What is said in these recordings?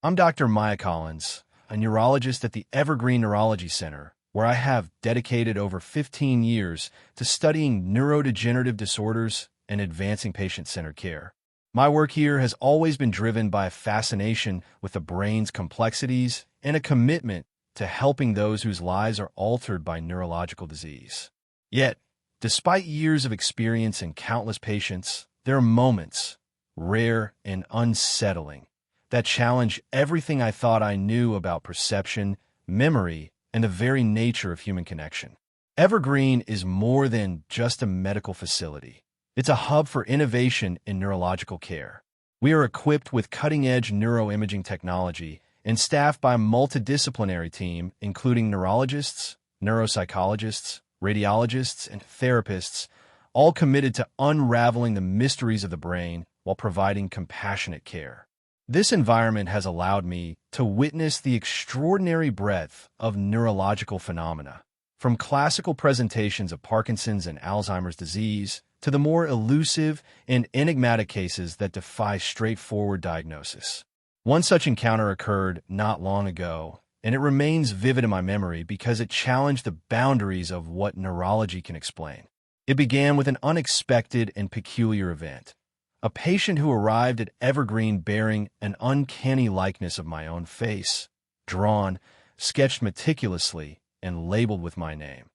I'm Dr. Maya Collins, a neurologist at the Evergreen Neurology Center, where I have dedicated over 15 years to studying neurodegenerative disorders and advancing patient-centered care. My work here has always been driven by a fascination with the brain's complexities and a commitment to helping those whose lives are altered by neurological disease. Yet, despite years of experience and countless patients, there are moments, rare and unsettling, that challenge everything I thought I knew about perception, memory, and the very nature of human connection. Evergreen is more than just a medical facility. It's a hub for innovation in neurological care. We are equipped with cutting-edge neuroimaging technology and staffed by a multidisciplinary team, including neurologists, neuropsychologists, radiologists, and therapists, all committed to unraveling the mysteries of the brain while providing compassionate care. This environment has allowed me to witness the extraordinary breadth of neurological phenomena, from classical presentations of Parkinson's and Alzheimer's disease to the more elusive and enigmatic cases that defy straightforward diagnosis. One such encounter occurred not long ago, and it remains vivid in my memory because it challenged the boundaries of what neurology can explain. It began with an unexpected and peculiar event. A patient who arrived at Evergreen bearing an uncanny likeness of my own face, drawn, sketched meticulously, and labeled with my name,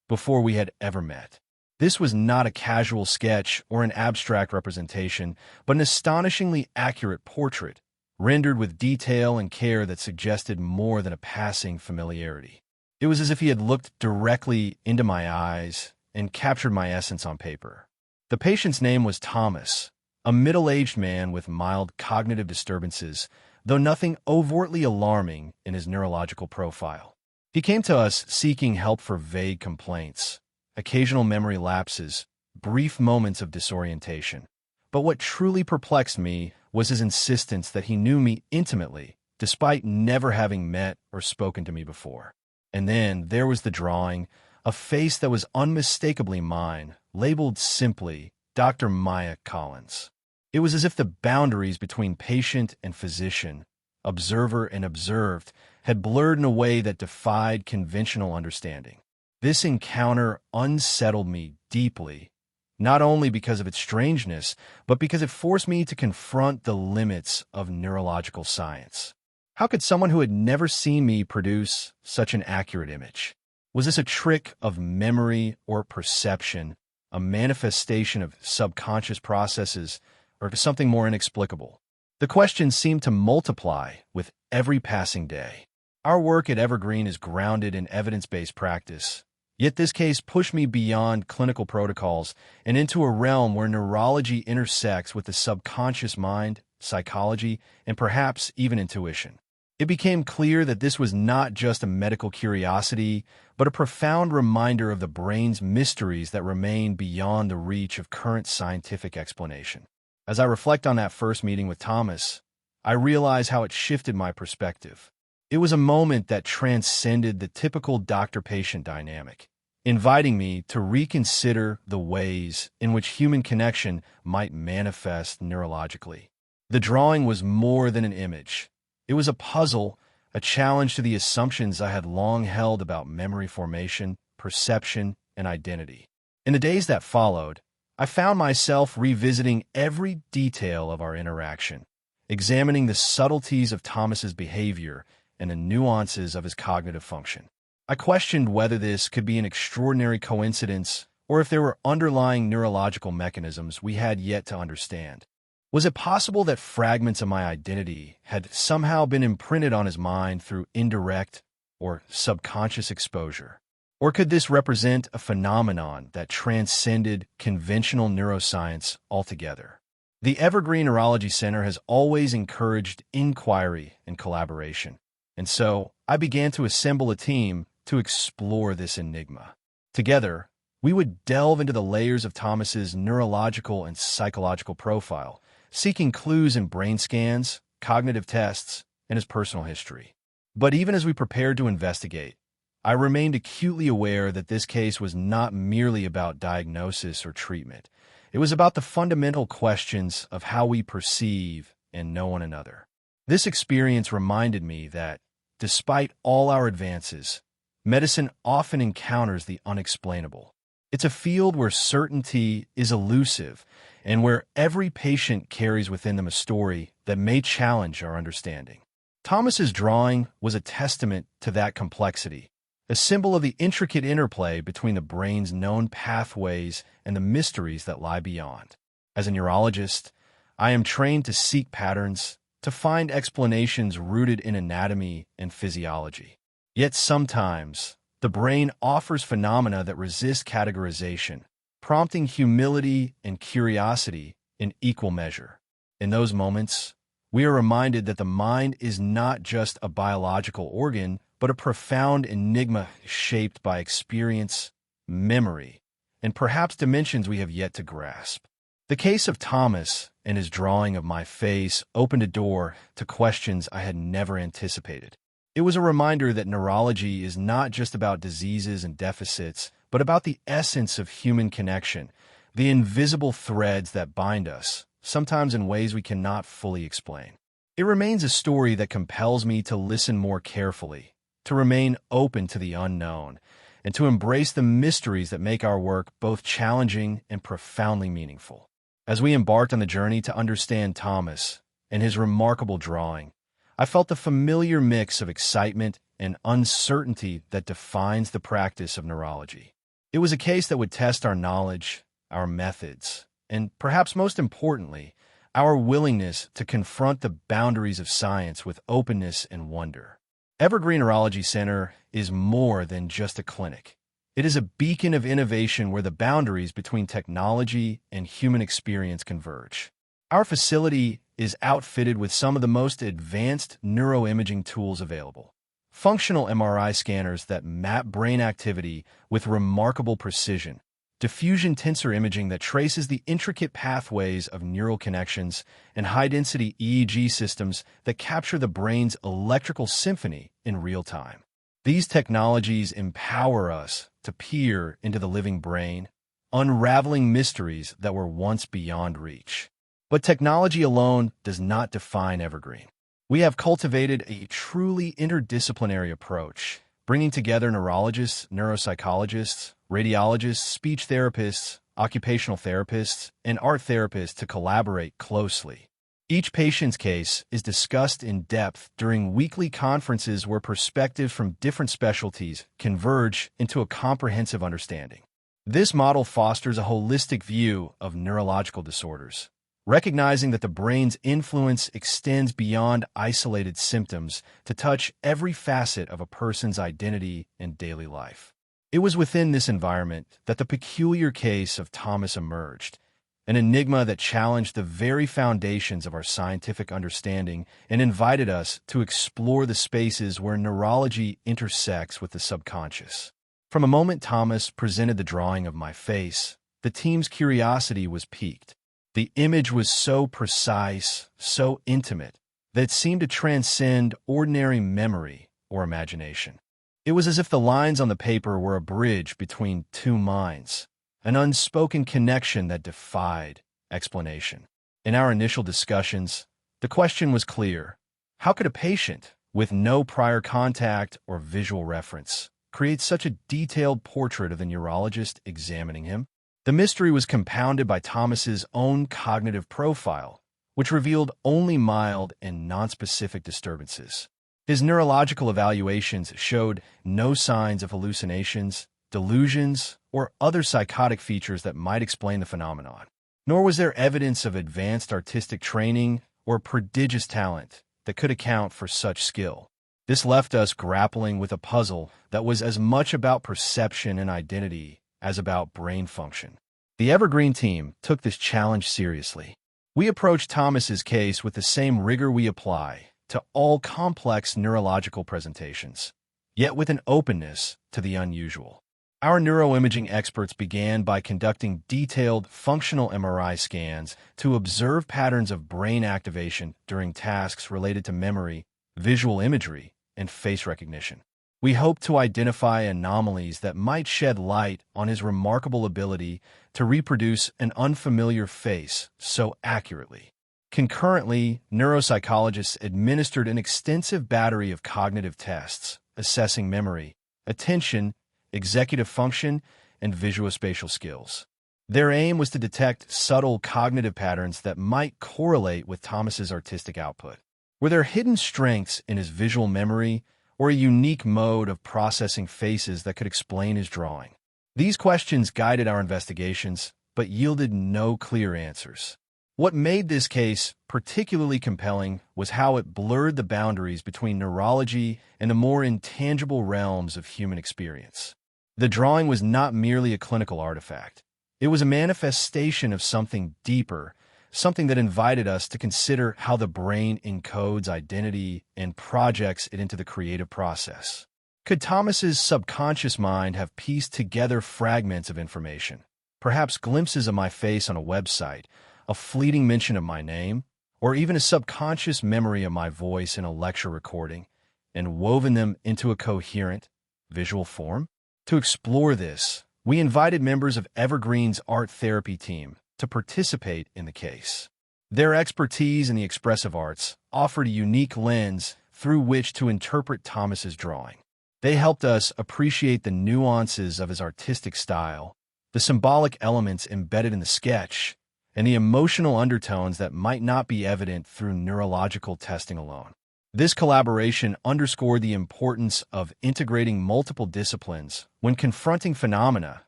before we had ever met. This was not a casual sketch or an abstract representation, but an astonishingly accurate portrait, rendered with detail and care that suggested more than a passing familiarity. It was as if he had looked directly into my eyes and captured my essence on paper. The patient's name was Thomas, a middle-aged man with mild cognitive disturbances, though nothing overtly alarming in his neurological profile. He came to us seeking help for vague complaints, occasional memory lapses, brief moments of disorientation. But what truly perplexed me was his insistence that he knew me intimately, despite never having met or spoken to me before. And then there was the drawing, a face that was unmistakably mine, labeled simply Dr. Maya Collins. It was as if the boundaries between patient and physician, observer and observed, had blurred in a way that defied conventional understanding. This encounter unsettled me deeply, not only because of its strangeness, but because it forced me to confront the limits of neurological science. How could someone who had never seen me produce such an accurate image? Was this a trick of memory or perception, a manifestation of subconscious processes, or something more inexplicable? The questions seemed to multiply with every passing day. Our work at Evergreen is grounded in evidence-based practice, yet this case pushed me beyond clinical protocols and into a realm where neurology intersects with the subconscious mind, psychology, and perhaps even intuition. It became clear that this was not just a medical curiosity, but a profound reminder of the brain's mysteries that remain beyond the reach of current scientific explanation. As I reflect on that first meeting with Thomas, I realize how it shifted my perspective. It was a moment that transcended the typical doctor-patient dynamic, inviting me to reconsider the ways in which human connection might manifest neurologically. The drawing was more than an image. It was a puzzle, a challenge to the assumptions I had long held about memory formation, perception, and identity. In the days that followed, I found myself revisiting every detail of our interaction, examining the subtleties of Thomas's behavior and the nuances of his cognitive function. I questioned whether this could be an extraordinary coincidence or if there were underlying neurological mechanisms we had yet to understand. Was it possible that fragments of my identity had somehow been imprinted on his mind through indirect or subconscious exposure? Or could this represent a phenomenon that transcended conventional neuroscience altogether? The Evergreen Neurology Center has always encouraged inquiry and collaboration, and so I began to assemble a team to explore this enigma. Together, we would delve into the layers of Thomas's neurological and psychological profile, seeking clues in brain scans, cognitive tests, and his personal history. But even as we prepared to investigate, I remained acutely aware that this case was not merely about diagnosis or treatment. It was about the fundamental questions of how we perceive and know one another. This experience reminded me that, despite all our advances, medicine often encounters the unexplainable. It's a field where certainty is elusive and where every patient carries within them a story that may challenge our understanding. Thomas's drawing was a testament to that complexity, a symbol of the intricate interplay between the brain's known pathways and the mysteries that lie beyond. As a neurologist, I am trained to seek patterns, to find explanations rooted in anatomy and physiology. Yet sometimes, the brain offers phenomena that resist categorization, prompting humility and curiosity in equal measure. In those moments, we are reminded that the mind is not just a biological organ, but a profound enigma shaped by experience, memory, and perhaps dimensions we have yet to grasp. The case of Thomas and his drawing of my face opened a door to questions I had never anticipated. It was a reminder that neurology is not just about diseases and deficits, but about the essence of human connection, the invisible threads that bind us, sometimes in ways we cannot fully explain. It remains a story that compels me to listen more carefully, to remain open to the unknown, and to embrace the mysteries that make our work both challenging and profoundly meaningful. As we embarked on the journey to understand Thomas and his remarkable drawing, I felt the familiar mix of excitement and uncertainty that defines the practice of neurology. It was a case that would test our knowledge, our methods, and perhaps most importantly, our willingness to confront the boundaries of science with openness and wonder. Evergreen Neurology Center is more than just a clinic. It is a beacon of innovation where the boundaries between technology and human experience converge. Our facility is outfitted with some of the most advanced neuroimaging tools available. Functional MRI scanners that map brain activity with remarkable precision, diffusion tensor imaging that traces the intricate pathways of neural connections, and high-density EEG systems that capture the brain's electrical symphony in real time. These technologies empower us to peer into the living brain, unraveling mysteries that were once beyond reach. But technology alone does not define Evergreen. We have cultivated a truly interdisciplinary approach, bringing together neurologists, neuropsychologists, radiologists, speech therapists, occupational therapists, and art therapists to collaborate closely. Each patient's case is discussed in depth during weekly conferences where perspectives from different specialties converge into a comprehensive understanding. This model fosters a holistic view of neurological disorders, recognizing that the brain's influence extends beyond isolated symptoms to touch every facet of a person's identity and daily life. It was within this environment that the peculiar case of Thomas emerged, an enigma that challenged the very foundations of our scientific understanding and invited us to explore the spaces where neurology intersects with the subconscious. From the moment Thomas presented the drawing of my face, the team's curiosity was piqued. The image was so precise, so intimate, that it seemed to transcend ordinary memory or imagination. It was as if the lines on the paper were a bridge between two minds, an unspoken connection that defied explanation. In our initial discussions, the question was clear. How could a patient, with no prior contact or visual reference, create such a detailed portrait of the neurologist examining him? The mystery was compounded by Thomas's own cognitive profile, which revealed only mild and nonspecific disturbances. His neurological evaluations showed no signs of hallucinations, delusions, or other psychotic features that might explain the phenomenon. Nor was there evidence of advanced artistic training or prodigious talent that could account for such skill. This left us grappling with a puzzle that was as much about perception and identity as about brain function. The Evergreen team took this challenge seriously. We approached Thomas's case with the same rigor we apply to all complex neurological presentations, yet with an openness to the unusual. Our neuroimaging experts began by conducting detailed functional MRI scans to observe patterns of brain activation during tasks related to memory, visual imagery, and face recognition. We hoped to identify anomalies that might shed light on his remarkable ability to reproduce an unfamiliar face so accurately. Concurrently, neuropsychologists administered an extensive battery of cognitive tests, assessing memory, attention, executive function, and visuospatial skills. Their aim was to detect subtle cognitive patterns that might correlate with Thomas's artistic output. Were there hidden strengths in his visual memory or a unique mode of processing faces that could explain his drawing? These questions guided our investigations, but yielded no clear answers. What made this case particularly compelling was how it blurred the boundaries between neurology and the more intangible realms of human experience. The drawing was not merely a clinical artifact. It was a manifestation of something deeper, something that invited us to consider how the brain encodes identity and projects it into the creative process. Could Thomas's subconscious mind have pieced together fragments of information, perhaps glimpses of my face on a website, a fleeting mention of my name, or even a subconscious memory of my voice in a lecture recording, and woven them into a coherent, visual form? To explore this, we invited members of Evergreen's art therapy team to participate in the case. Their expertise in the expressive arts offered a unique lens through which to interpret Thomas's drawing. They helped us appreciate the nuances of his artistic style, the symbolic elements embedded in the sketch, and the emotional undertones that might not be evident through neurological testing alone. This collaboration underscored the importance of integrating multiple disciplines when confronting phenomena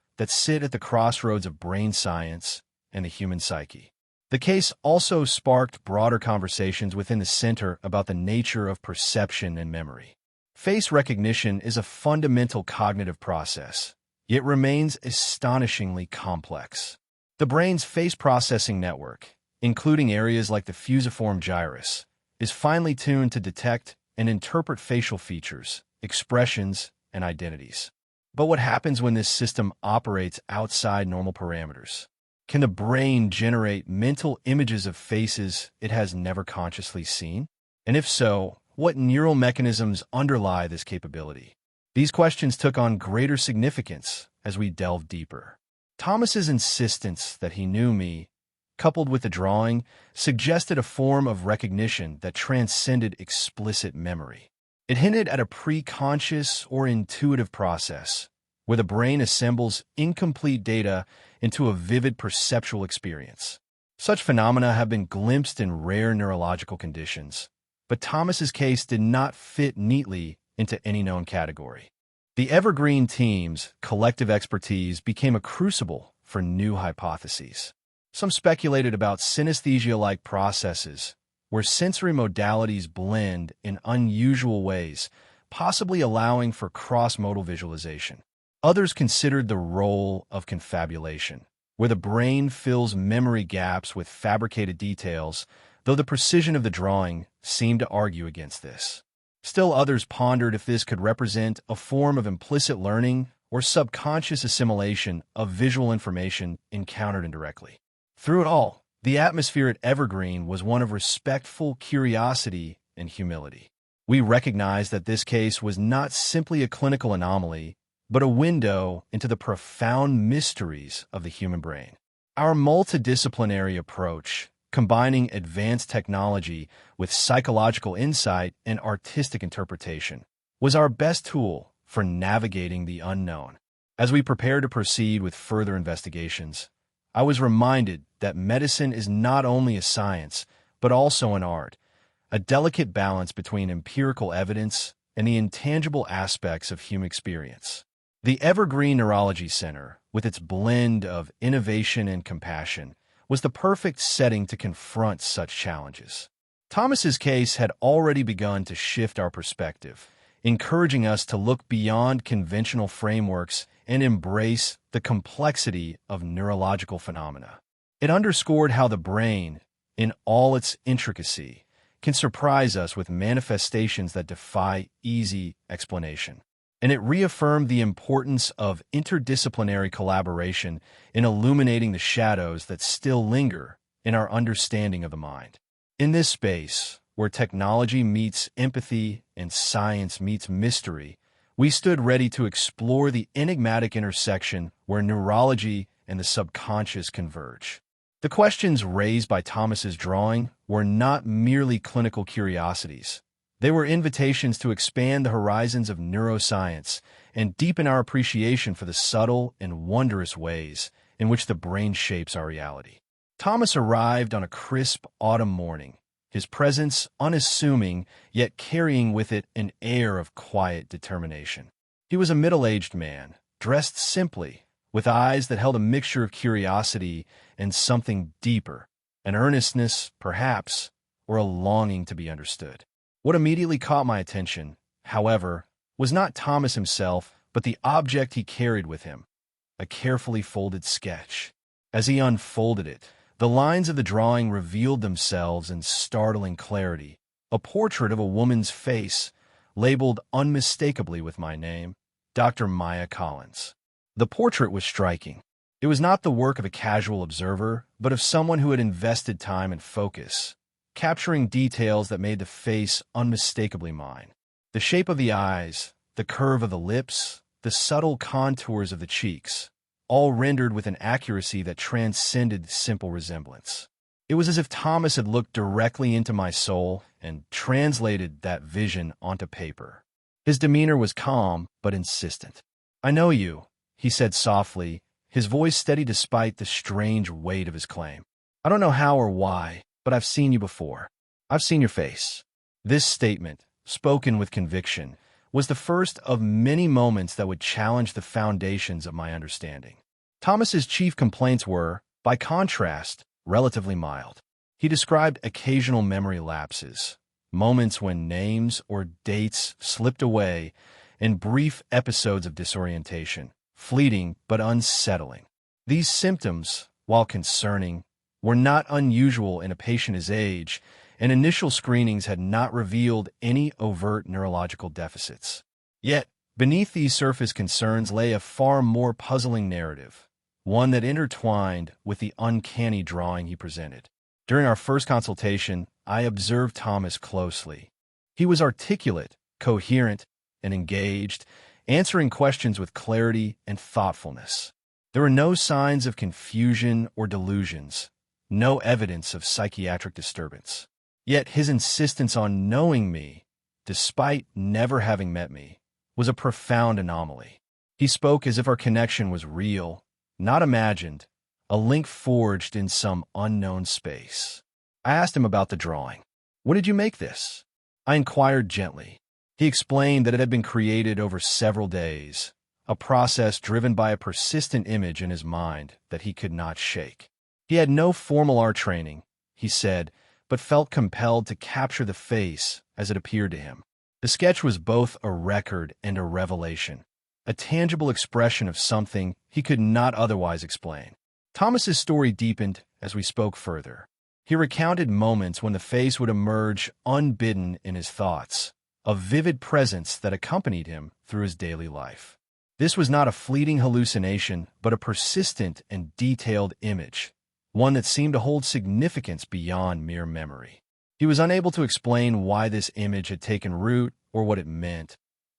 that sit at the crossroads of brain science and the human psyche. The case also sparked broader conversations within the center about the nature of perception and memory. Face recognition is a fundamental cognitive process, yet remains astonishingly complex. The brain's face processing network, including areas like the fusiform gyrus, is finely tuned to detect and interpret facial features, expressions, and identities. But what happens when this system operates outside normal parameters? Can the brain generate mental images of faces it has never consciously seen? And if so, what neural mechanisms underlie this capability? These questions took on greater significance as we delved deeper. Thomas's insistence that he knew me, coupled with the drawing, suggested a form of recognition that transcended explicit memory. It hinted at a pre-conscious or intuitive process, where the brain assembles incomplete data into a vivid perceptual experience. Such phenomena have been glimpsed in rare neurological conditions, but Thomas's case did not fit neatly into any known category. The Evergreen team's collective expertise became a crucible for new hypotheses. Some speculated about synesthesia-like processes, where sensory modalities blend in unusual ways, possibly allowing for cross-modal visualization. Others considered the role of confabulation, where the brain fills memory gaps with fabricated details, though the precision of the drawing seemed to argue against this. Still others pondered if this could represent a form of implicit learning or subconscious assimilation of visual information encountered indirectly. Through it all, the atmosphere at Evergreen was one of respectful curiosity and humility. We recognized that this case was not simply a clinical anomaly, but a window into the profound mysteries of the human brain. Our multidisciplinary approach, combining advanced technology with psychological insight and artistic interpretation, was our best tool for navigating the unknown. As we prepare to proceed with further investigations, I was reminded that medicine is not only a science, but also an art, a delicate balance between empirical evidence and the intangible aspects of human experience. The Evergreen Neurology Center, with its blend of innovation and compassion, was the perfect setting to confront such challenges. Thomas's case had already begun to shift our perspective, encouraging us to look beyond conventional frameworks and embrace the complexity of neurological phenomena. It underscored how the brain, in all its intricacy, can surprise us with manifestations that defy easy explanation. And it reaffirmed the importance of interdisciplinary collaboration in illuminating the shadows that still linger in our understanding of the mind. In this space, where technology meets empathy and science meets mystery, we stood ready to explore the enigmatic intersection where neurology and the subconscious converge. The questions raised by Thomas's drawing were were not merely clinical curiosities. They were invitations to expand the horizons of neuroscience and deepen our appreciation for the subtle and wondrous ways in which the brain shapes our reality. Thomas arrived on a crisp autumn morning, his presence unassuming yet carrying with it an air of quiet determination. He was a middle-aged man, dressed simply, with eyes that held a mixture of curiosity and something deeper, an earnestness, perhaps, or a longing to be understood. What immediately caught my attention, however, was not Thomas himself, but the object he carried with him, a carefully folded sketch. As he unfolded it, the lines of the drawing revealed themselves in startling clarity, a portrait of a woman's face, labeled unmistakably with my name, Dr. Maya Collins. The portrait was striking. It was not the work of a casual observer, but of someone who had invested time and focus, capturing details that made the face unmistakably mine. The shape of the eyes, the curve of the lips, the subtle contours of the cheeks, all rendered with an accuracy that transcended simple resemblance. It was as if Thomas had looked directly into my soul and translated that vision onto paper. His demeanor was calm but insistent. "I know you," he said softly, his voice steady despite the strange weight of his claim. "I don't know how or why, but I've seen you before. I've seen your face." This statement, spoken with conviction, was the first of many moments that would challenge the foundations of my understanding. Thomas's chief complaints were, by contrast, relatively mild. He described occasional memory lapses, moments when names or dates slipped away, and brief episodes of disorientation, fleeting but unsettling. These symptoms, while concerning, were not unusual in a patient his age, and initial screenings had not revealed any overt neurological deficits. Yet, beneath these surface concerns lay a far more puzzling narrative, one that intertwined with the uncanny drawing he presented. During our first consultation, I observed Thomas closely. He was articulate, coherent, and engaged, answering questions with clarity and thoughtfulness. There were no signs of confusion or delusions, no evidence of psychiatric disturbance. Yet his insistence on knowing me, despite never having met me, was a profound anomaly. He spoke as if our connection was real, not imagined, a link forged in some unknown space. I asked him about the drawing. "When did you make this?" I inquired gently. He explained that it had been created over several days, a process driven by a persistent image in his mind that he could not shake. He had no formal art training, he said, but felt compelled to capture the face as it appeared to him. The sketch was both a record and a revelation, a tangible expression of something he could not otherwise explain. Thomas's story deepened as we spoke further. He recounted moments when the face would emerge unbidden in his thoughts, a vivid presence that accompanied him through his daily life. This was not a fleeting hallucination, but a persistent and detailed image, one that seemed to hold significance beyond mere memory. He was unable to explain why this image had taken root or what it meant,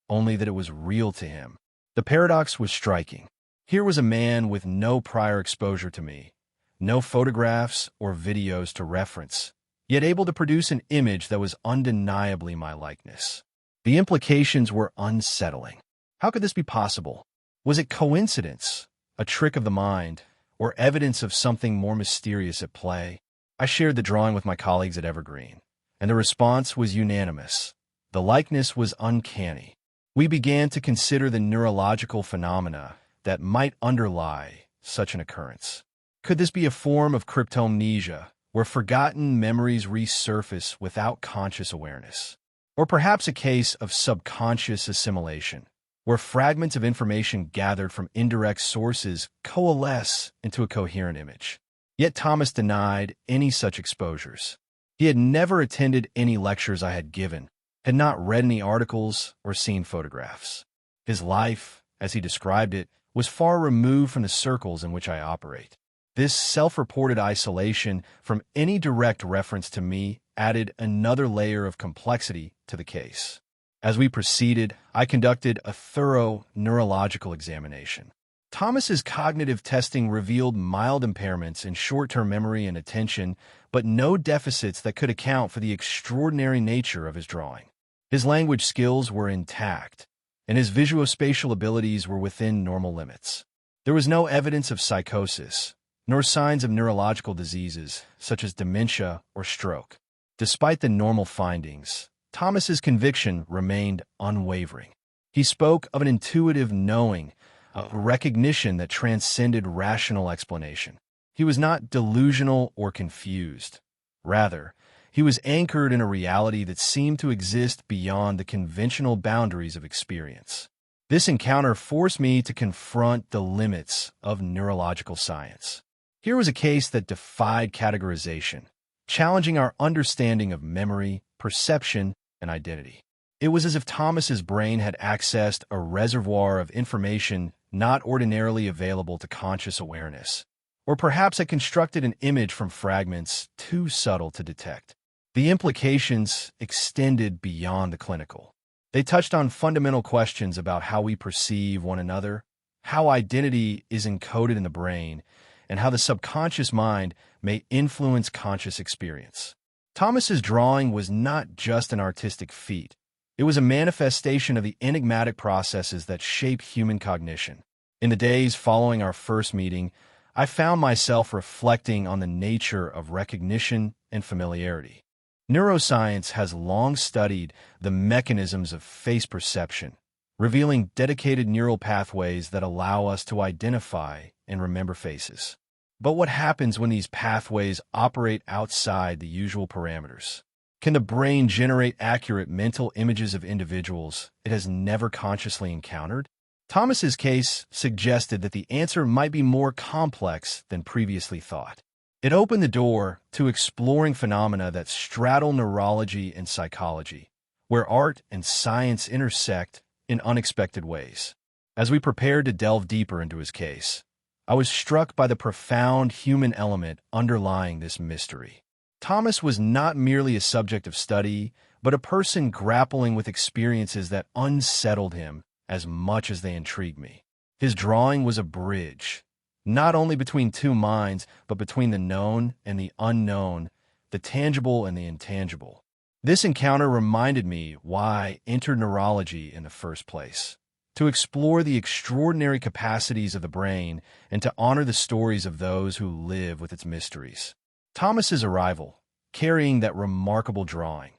only that it was real to him. The paradox was striking. Here was a man with no prior exposure to me, no photographs or videos to reference, yet able to produce an image that was undeniably my likeness. The implications were unsettling. How could this be possible? Was it coincidence, a trick of the mind, or evidence of something more mysterious at play? I shared the drawing with my colleagues at Evergreen, and the response was unanimous. The likeness was uncanny. We began to consider the neurological phenomena that might underlie such an occurrence. Could this be a form of cryptomnesia, where forgotten memories resurface without conscious awareness? Or perhaps a case of subconscious assimilation, where fragments of information gathered from indirect sources coalesce into a coherent image? Yet Thomas denied any such exposures. He had never attended any lectures I had given, had not read any articles or seen photographs. His life, as he described it, was far removed from the circles in which I operate. This self-reported isolation from any direct reference to me added another layer of complexity to the case. As we proceeded, I conducted a thorough neurological examination. Thomas's cognitive testing revealed mild impairments in short-term memory and attention, but no deficits that could account for the extraordinary nature of his drawing. His language skills were intact, and his visuospatial abilities were within normal limits. There was no evidence of psychosis, nor signs of neurological diseases, such as dementia or stroke. Despite the normal findings, Thomas's conviction remained unwavering. He spoke of an intuitive knowing, a recognition that transcended rational explanation. He was not delusional or confused. Rather, he was anchored in a reality that seemed to exist beyond the conventional boundaries of experience. This encounter forced me to confront the limits of neurological science. Here was a case that defied categorization, challenging our understanding of memory, perception, and identity. It was as if Thomas's brain had accessed a reservoir of information not ordinarily available to conscious awareness, or perhaps had constructed an image from fragments too subtle to detect. The implications extended beyond the clinical. They touched on fundamental questions about how we perceive one another, how identity is encoded in the brain, and how the subconscious mind may influence conscious experience. Thomas's drawing was not just an artistic feat. It was a manifestation of the enigmatic processes that shape human cognition. In the days following our first meeting, I found myself reflecting on the nature of recognition and familiarity. Neuroscience has long studied the mechanisms of face perception, revealing dedicated neural pathways that allow us to identify and remember faces. But what happens when these pathways operate outside the usual parameters? Can the brain generate accurate mental images of individuals it has never consciously encountered? Thomas's case suggested that the answer might be more complex than previously thought. It opened the door to exploring phenomena that straddle neurology and psychology, where art and science intersect in unexpected ways. As we prepared to delve deeper into his case, I was struck by the profound human element underlying this mystery. Thomas was not merely a subject of study, but a person grappling with experiences that unsettled him as much as they intrigued me. His drawing was a bridge, not only between two minds, but between the known and the unknown, the tangible and the intangible. This encounter reminded me why I entered neurology in the first place: to explore the extraordinary capacities of the brain and to honor the stories of those who live with its mysteries. Thomas's arrival, carrying that remarkable drawing,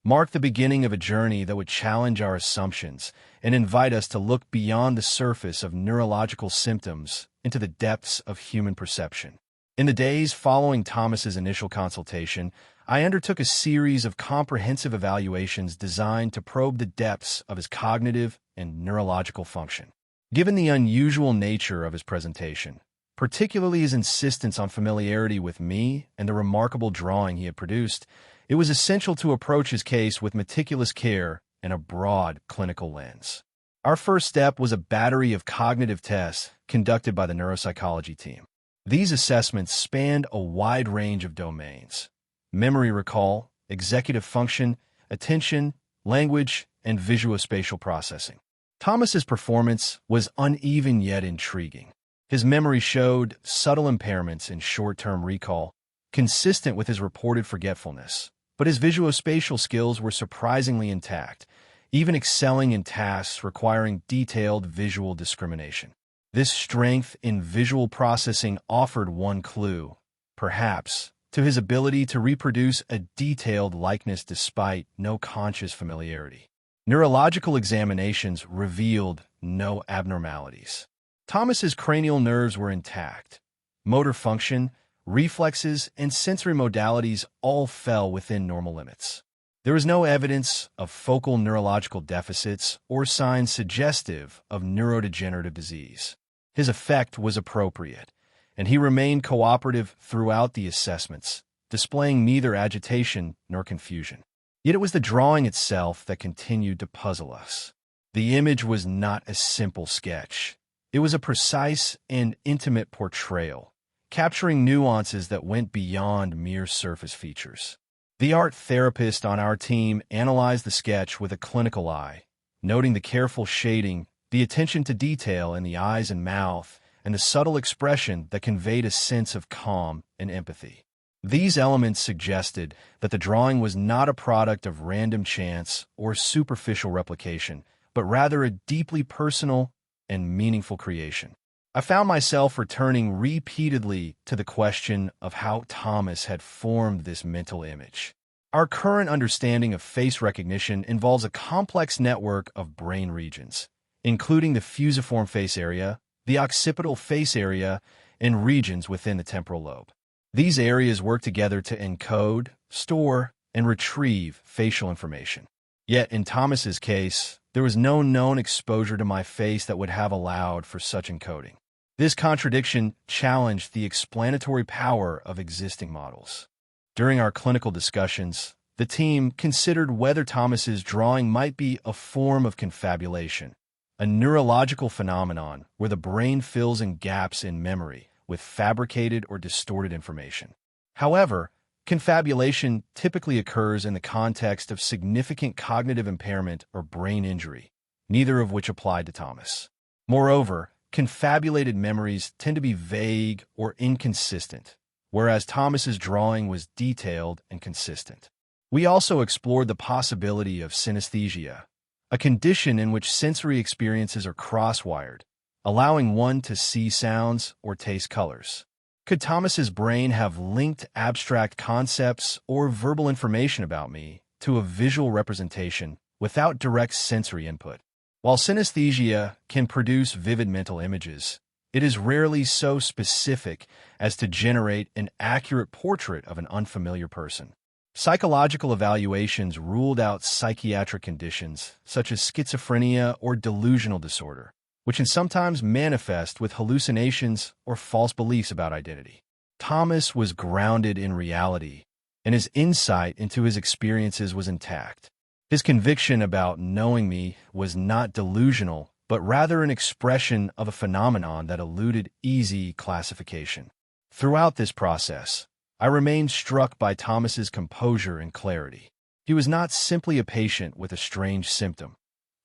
marked the beginning of a journey that would challenge our assumptions and invite us to look beyond the surface of neurological symptoms into the depths of human perception. In the days following Thomas's initial consultation, I undertook a series of comprehensive evaluations designed to probe the depths of his cognitive and neurological function. Given the unusual nature of his presentation, particularly his insistence on familiarity with me and the remarkable drawing he had produced, it was essential to approach his case with meticulous care and a broad clinical lens. Our first step was a battery of cognitive tests conducted by the neuropsychology team. These assessments spanned a wide range of domains: memory recall, executive function, attention, language, and visuospatial processing. Thomas's performance was uneven yet intriguing. His memory showed subtle impairments in short-term recall, consistent with his reported forgetfulness, but his visuospatial skills were surprisingly intact, even excelling in tasks requiring detailed visual discrimination. This strength in visual processing offered one clue, perhaps, to his ability to reproduce a detailed likeness despite no conscious familiarity. Neurological examinations revealed no abnormalities. Thomas's cranial nerves were intact. Motor function, reflexes, and sensory modalities all fell within normal limits. There was no evidence of focal neurological deficits or signs suggestive of neurodegenerative disease. His effect was appropriate, and he remained cooperative throughout the assessments, displaying neither agitation nor confusion. Yet it was the drawing itself that continued to puzzle us. The image was not a simple sketch. It was a precise and intimate portrayal, capturing nuances that went beyond mere surface features. The art therapist on our team analyzed the sketch with a clinical eye, noting the careful shading, the attention to detail in the eyes and mouth, and the subtle expression that conveyed a sense of calm and empathy. These elements suggested that the drawing was not a product of random chance or superficial replication, but rather a deeply personal and meaningful creation. I found myself returning repeatedly to the question of how Thomas had formed this mental image. Our current understanding of face recognition involves a complex network of brain regions, including the fusiform face area, the occipital face area, and regions within the temporal lobe. These areas work together to encode, store, and retrieve facial information. Yet, in Thomas's case, there was no known exposure to my face that would have allowed for such encoding. This contradiction challenged the explanatory power of existing models. During our clinical discussions, the team considered whether Thomas's drawing might be a form of confabulation, a neurological phenomenon where the brain fills in gaps in memory with fabricated or distorted information. However, confabulation typically occurs in the context of significant cognitive impairment or brain injury, neither of which applied to Thomas. Moreover, confabulated memories tend to be vague or inconsistent, whereas Thomas's drawing was detailed and consistent. We also explored the possibility of synesthesia, a condition in which sensory experiences are cross-wired, allowing one to see sounds or taste colors. Could Thomas's brain have linked abstract concepts or verbal information about me to a visual representation without direct sensory input? While synesthesia can produce vivid mental images, it is rarely so specific as to generate an accurate portrait of an unfamiliar person. Psychological evaluations ruled out psychiatric conditions such as schizophrenia or delusional disorder, which can sometimes manifest with hallucinations or false beliefs about identity. Thomas was grounded in reality, and his insight into his experiences was intact. His conviction about knowing me was not delusional, but rather an expression of a phenomenon that eluded easy classification. Throughout this process, I remained struck by Thomas's composure and clarity. He was not simply a patient with a strange symptom.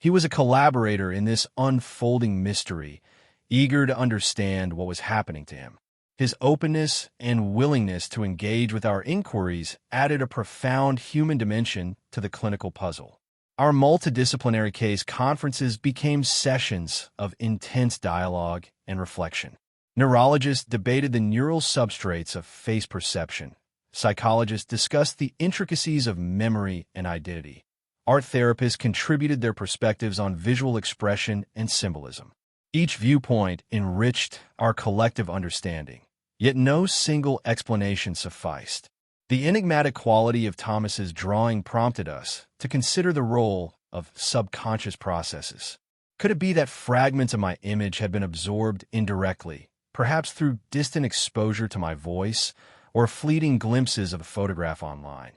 He was a collaborator in this unfolding mystery, eager to understand what was happening to him. His openness and willingness to engage with our inquiries added a profound human dimension to the clinical puzzle. Our multidisciplinary case conferences became sessions of intense dialogue and reflection. Neurologists debated the neural substrates of face perception. Psychologists discussed the intricacies of memory and identity. Art therapists contributed their perspectives on visual expression and symbolism. Each viewpoint enriched our collective understanding, yet no single explanation sufficed. The enigmatic quality of Thomas's drawing prompted us to consider the role of subconscious processes. Could it be that fragments of my image had been absorbed indirectly, perhaps through distant exposure to my voice or fleeting glimpses of a photograph online,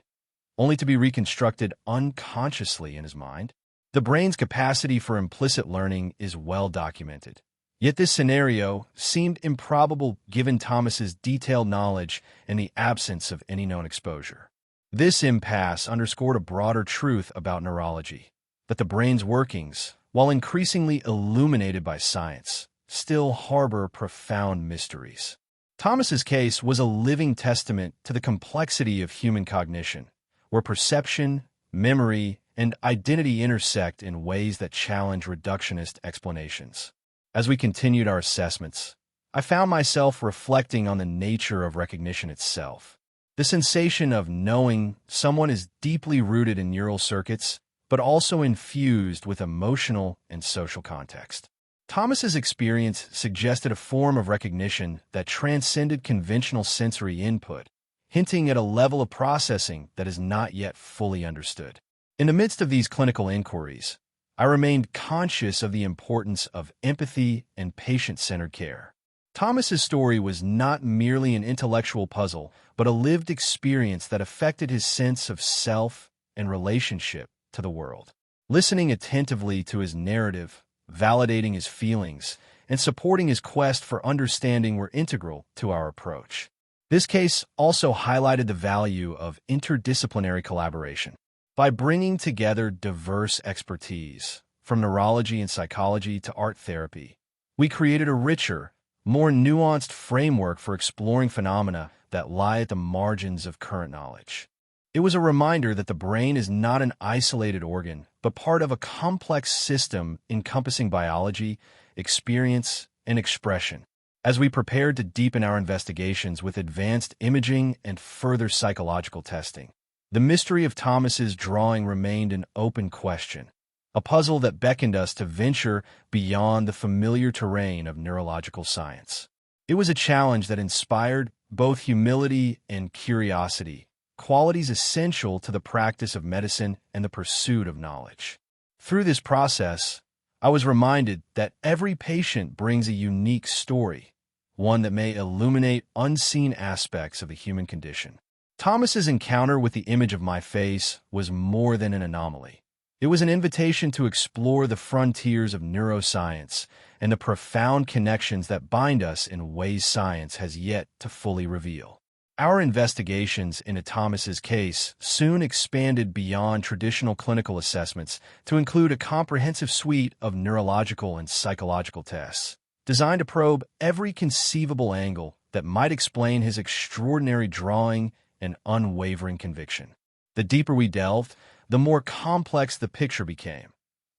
only to be reconstructed unconsciously in his mind? The brain's capacity for implicit learning is well documented. Yet this scenario seemed improbable given Thomas's detailed knowledge and the absence of any known exposure. This impasse underscored a broader truth about neurology, that the brain's workings, while increasingly illuminated by science, still harbor profound mysteries. Thomas's case was a living testament to the complexity of human cognition, where perception, memory, and identity intersect in ways that challenge reductionist explanations. As we continued our assessments, I found myself reflecting on the nature of recognition itself. The sensation of knowing someone is deeply rooted in neural circuits, but also infused with emotional and social context. Thomas's experience suggested a form of recognition that transcended conventional sensory input, hinting at a level of processing that is not yet fully understood. In the midst of these clinical inquiries, I remained conscious of the importance of empathy and patient-centered care. Thomas's story was not merely an intellectual puzzle, but a lived experience that affected his sense of self and relationship to the world. Listening attentively to his narrative, validating his feelings, and supporting his quest for understanding were integral to our approach. This case also highlighted the value of interdisciplinary collaboration. By bringing together diverse expertise, from neurology and psychology to art therapy, we created a richer, more nuanced framework for exploring phenomena that lie at the margins of current knowledge. It was a reminder that the brain is not an isolated organ, but part of a complex system encompassing biology, experience, and expression. As we prepared to deepen our investigations with advanced imaging and further psychological testing, the mystery of Thomas's drawing remained an open question, a puzzle that beckoned us to venture beyond the familiar terrain of neurological science. It was a challenge that inspired both humility and curiosity, qualities essential to the practice of medicine and the pursuit of knowledge. Through this process, I was reminded that every patient brings a unique story, one that may illuminate unseen aspects of the human condition. Thomas's encounter with the image of my face was more than an anomaly. It was an invitation to explore the frontiers of neuroscience and the profound connections that bind us in ways science has yet to fully reveal. Our investigations into Thomas's case soon expanded beyond traditional clinical assessments to include a comprehensive suite of neurological and psychological tests, designed to probe every conceivable angle that might explain his extraordinary drawing and unwavering conviction. The deeper we delved, the more complex the picture became,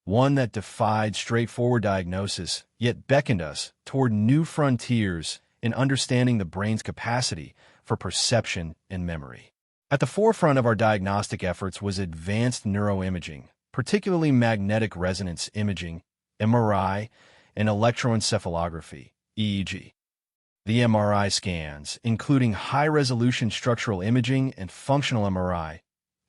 one that defied straightforward diagnosis, yet beckoned us toward new frontiers in understanding the brain's capacity for perception and memory. At the forefront of our diagnostic efforts was advanced neuroimaging, particularly magnetic resonance imaging, MRI, and electroencephalography, EEG. The MRI scans, including high-resolution structural imaging and functional MRI,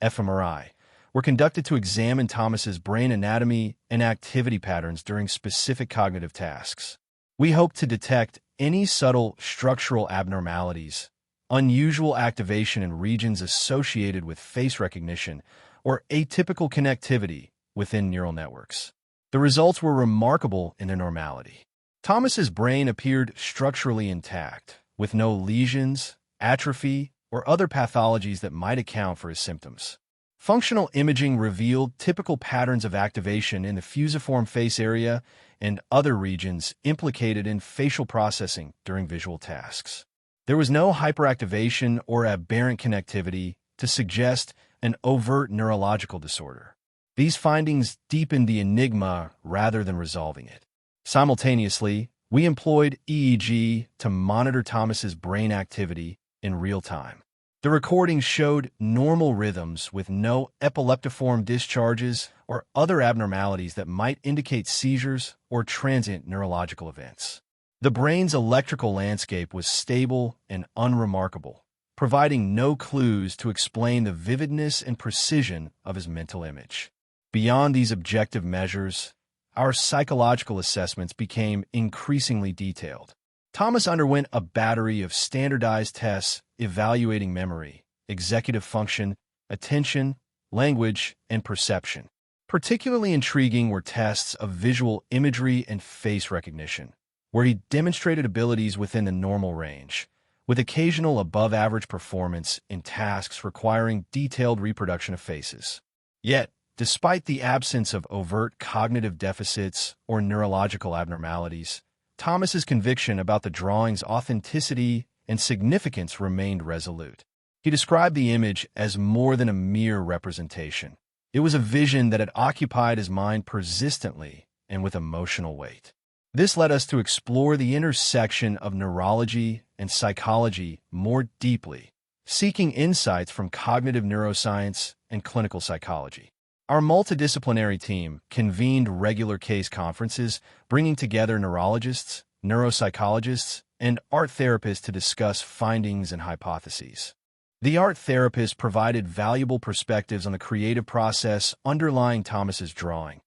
fMRI, were conducted to examine Thomas's brain anatomy and activity patterns during specific cognitive tasks. We hoped to detect any subtle structural abnormalities, unusual activation in regions associated with face recognition, or atypical connectivity within neural networks. The results were remarkable in their normality. Thomas's brain appeared structurally intact, with no lesions, atrophy, or other pathologies that might account for his symptoms. Functional imaging revealed typical patterns of activation in the fusiform face area and other regions implicated in facial processing during visual tasks. There was no hyperactivation or aberrant connectivity to suggest an overt neurological disorder. These findings deepened the enigma rather than resolving it. Simultaneously, we employed EEG to monitor Thomas's brain activity in real time. The recordings showed normal rhythms with no epileptiform discharges or other abnormalities that might indicate seizures or transient neurological events. The brain's electrical landscape was stable and unremarkable, providing no clues to explain the vividness and precision of his mental image. Beyond these objective measures, our psychological assessments became increasingly detailed. Thomas underwent a battery of standardized tests evaluating memory, executive function, attention, language, and perception. Particularly intriguing were tests of visual imagery and face recognition, where he demonstrated abilities within the normal range, with occasional above-average performance in tasks requiring detailed reproduction of faces. Yet, despite the absence of overt cognitive deficits or neurological abnormalities, Thomas's conviction about the drawing's authenticity and significance remained resolute. He described the image as more than a mere representation. It was a vision that had occupied his mind persistently and with emotional weight. This led us to explore the intersection of neurology and psychology more deeply, seeking insights from cognitive neuroscience and clinical psychology. Our multidisciplinary team convened regular case conferences, bringing together neurologists, neuropsychologists, and art therapists to discuss findings and hypotheses. The art therapists provided valuable perspectives on the creative process underlying Thomas's drawing,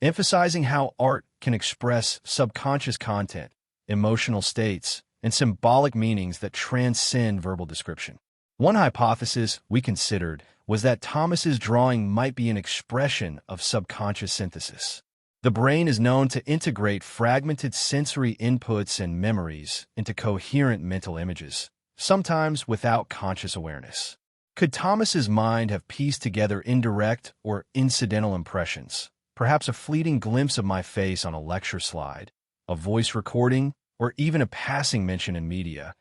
emphasizing how art can express subconscious content, emotional states, and symbolic meanings that transcend verbal description. One hypothesis we considered was that Thomas's drawing might be an expression of subconscious synthesis. The brain is known to integrate fragmented sensory inputs and memories into coherent mental images, sometimes without conscious awareness. Could Thomas's mind have pieced together indirect or incidental impressions, perhaps a fleeting glimpse of my face on a lecture slide, a voice recording, or even a passing mention in media,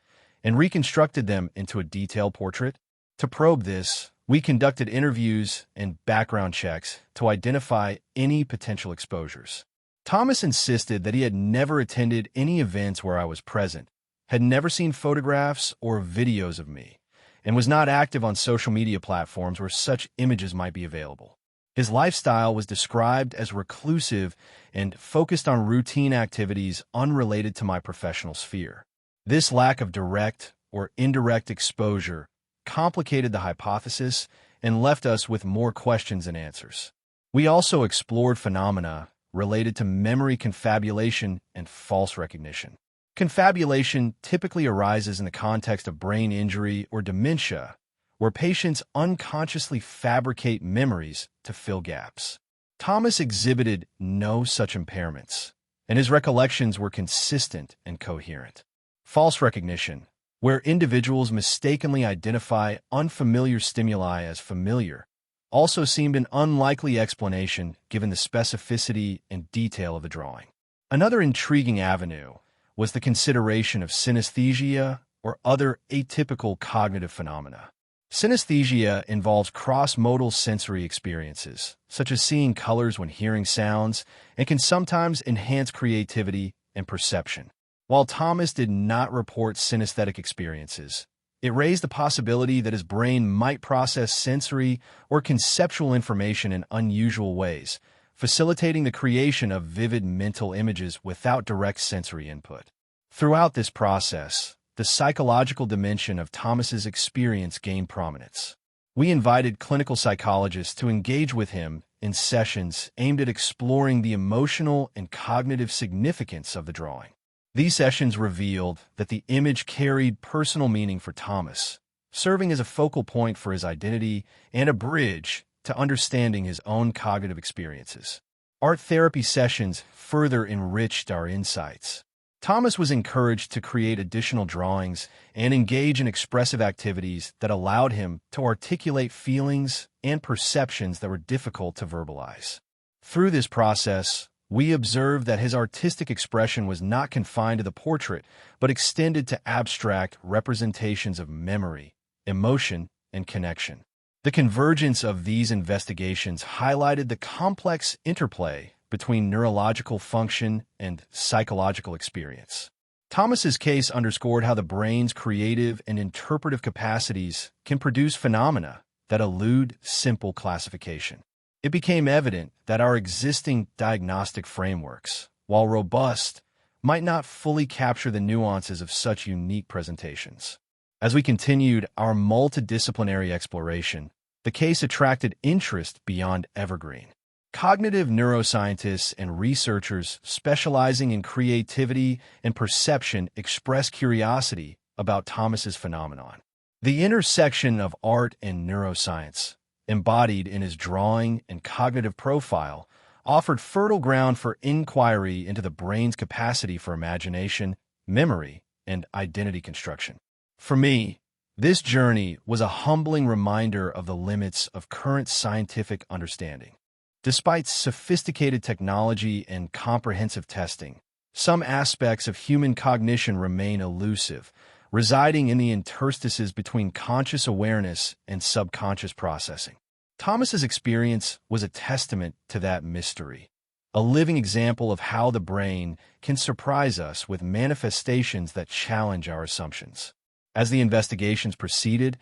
and reconstructed them into a detailed portrait? To probe this, we conducted interviews and background checks to identify any potential exposures. Thomas insisted that he had never attended any events where I was present, had never seen photographs or videos of me, and was not active on social media platforms where such images might be available. His lifestyle was described as reclusive and focused on routine activities unrelated to my professional sphere. This lack of direct or indirect exposure complicated the hypothesis and left us with more questions than answers. We also explored phenomena related to memory confabulation and false recognition. Confabulation typically arises in the context of brain injury or dementia, where patients unconsciously fabricate memories to fill gaps. Thomas exhibited no such impairments, and his recollections were consistent and coherent. False recognition, where individuals mistakenly identify unfamiliar stimuli as familiar, also seemed an unlikely explanation given the specificity and detail of the drawing. Another intriguing avenue was the consideration of synesthesia or other atypical cognitive phenomena. Synesthesia involves cross-modal sensory experiences, such as seeing colors when hearing sounds, and can sometimes enhance creativity and perception. While Thomas did not report synesthetic experiences, it raised the possibility that his brain might process sensory or conceptual information in unusual ways, facilitating the creation of vivid mental images without direct sensory input. Throughout this process, the psychological dimension of Thomas's experience gained prominence. We invited clinical psychologists to engage with him in sessions aimed at exploring the emotional and cognitive significance of the drawing. These sessions revealed that the image carried personal meaning for Thomas, serving as a focal point for his identity and a bridge to understanding his own cognitive experiences. Art therapy sessions further enriched our insights. Thomas was encouraged to create additional drawings and engage in expressive activities that allowed him to articulate feelings and perceptions that were difficult to verbalize. Through this process, we observed that his artistic expression was not confined to the portrait, but extended to abstract representations of memory, emotion, and connection. The convergence of these investigations highlighted the complex interplay between neurological function and psychological experience. Thomas's case underscored how the brain's creative and interpretive capacities can produce phenomena that elude simple classification. It became evident that our existing diagnostic frameworks, while robust, might not fully capture the nuances of such unique presentations. As we continued our multidisciplinary exploration, the case attracted interest beyond evergreen. Cognitive neuroscientists and researchers specializing in creativity and perception expressed curiosity about Thomas's phenomenon. The intersection of art and neuroscience, embodied in his drawing and cognitive profile, offered fertile ground for inquiry into the brain's capacity for imagination, memory, and identity construction. For me, this journey was a humbling reminder of the limits of current scientific understanding. Despite sophisticated technology and comprehensive testing, some aspects of human cognition remain elusive, residing in the interstices between conscious awareness and subconscious processing. Thomas's experience was a testament to that mystery, a living example of how the brain can surprise us with manifestations that challenge our assumptions. As the investigations proceeded,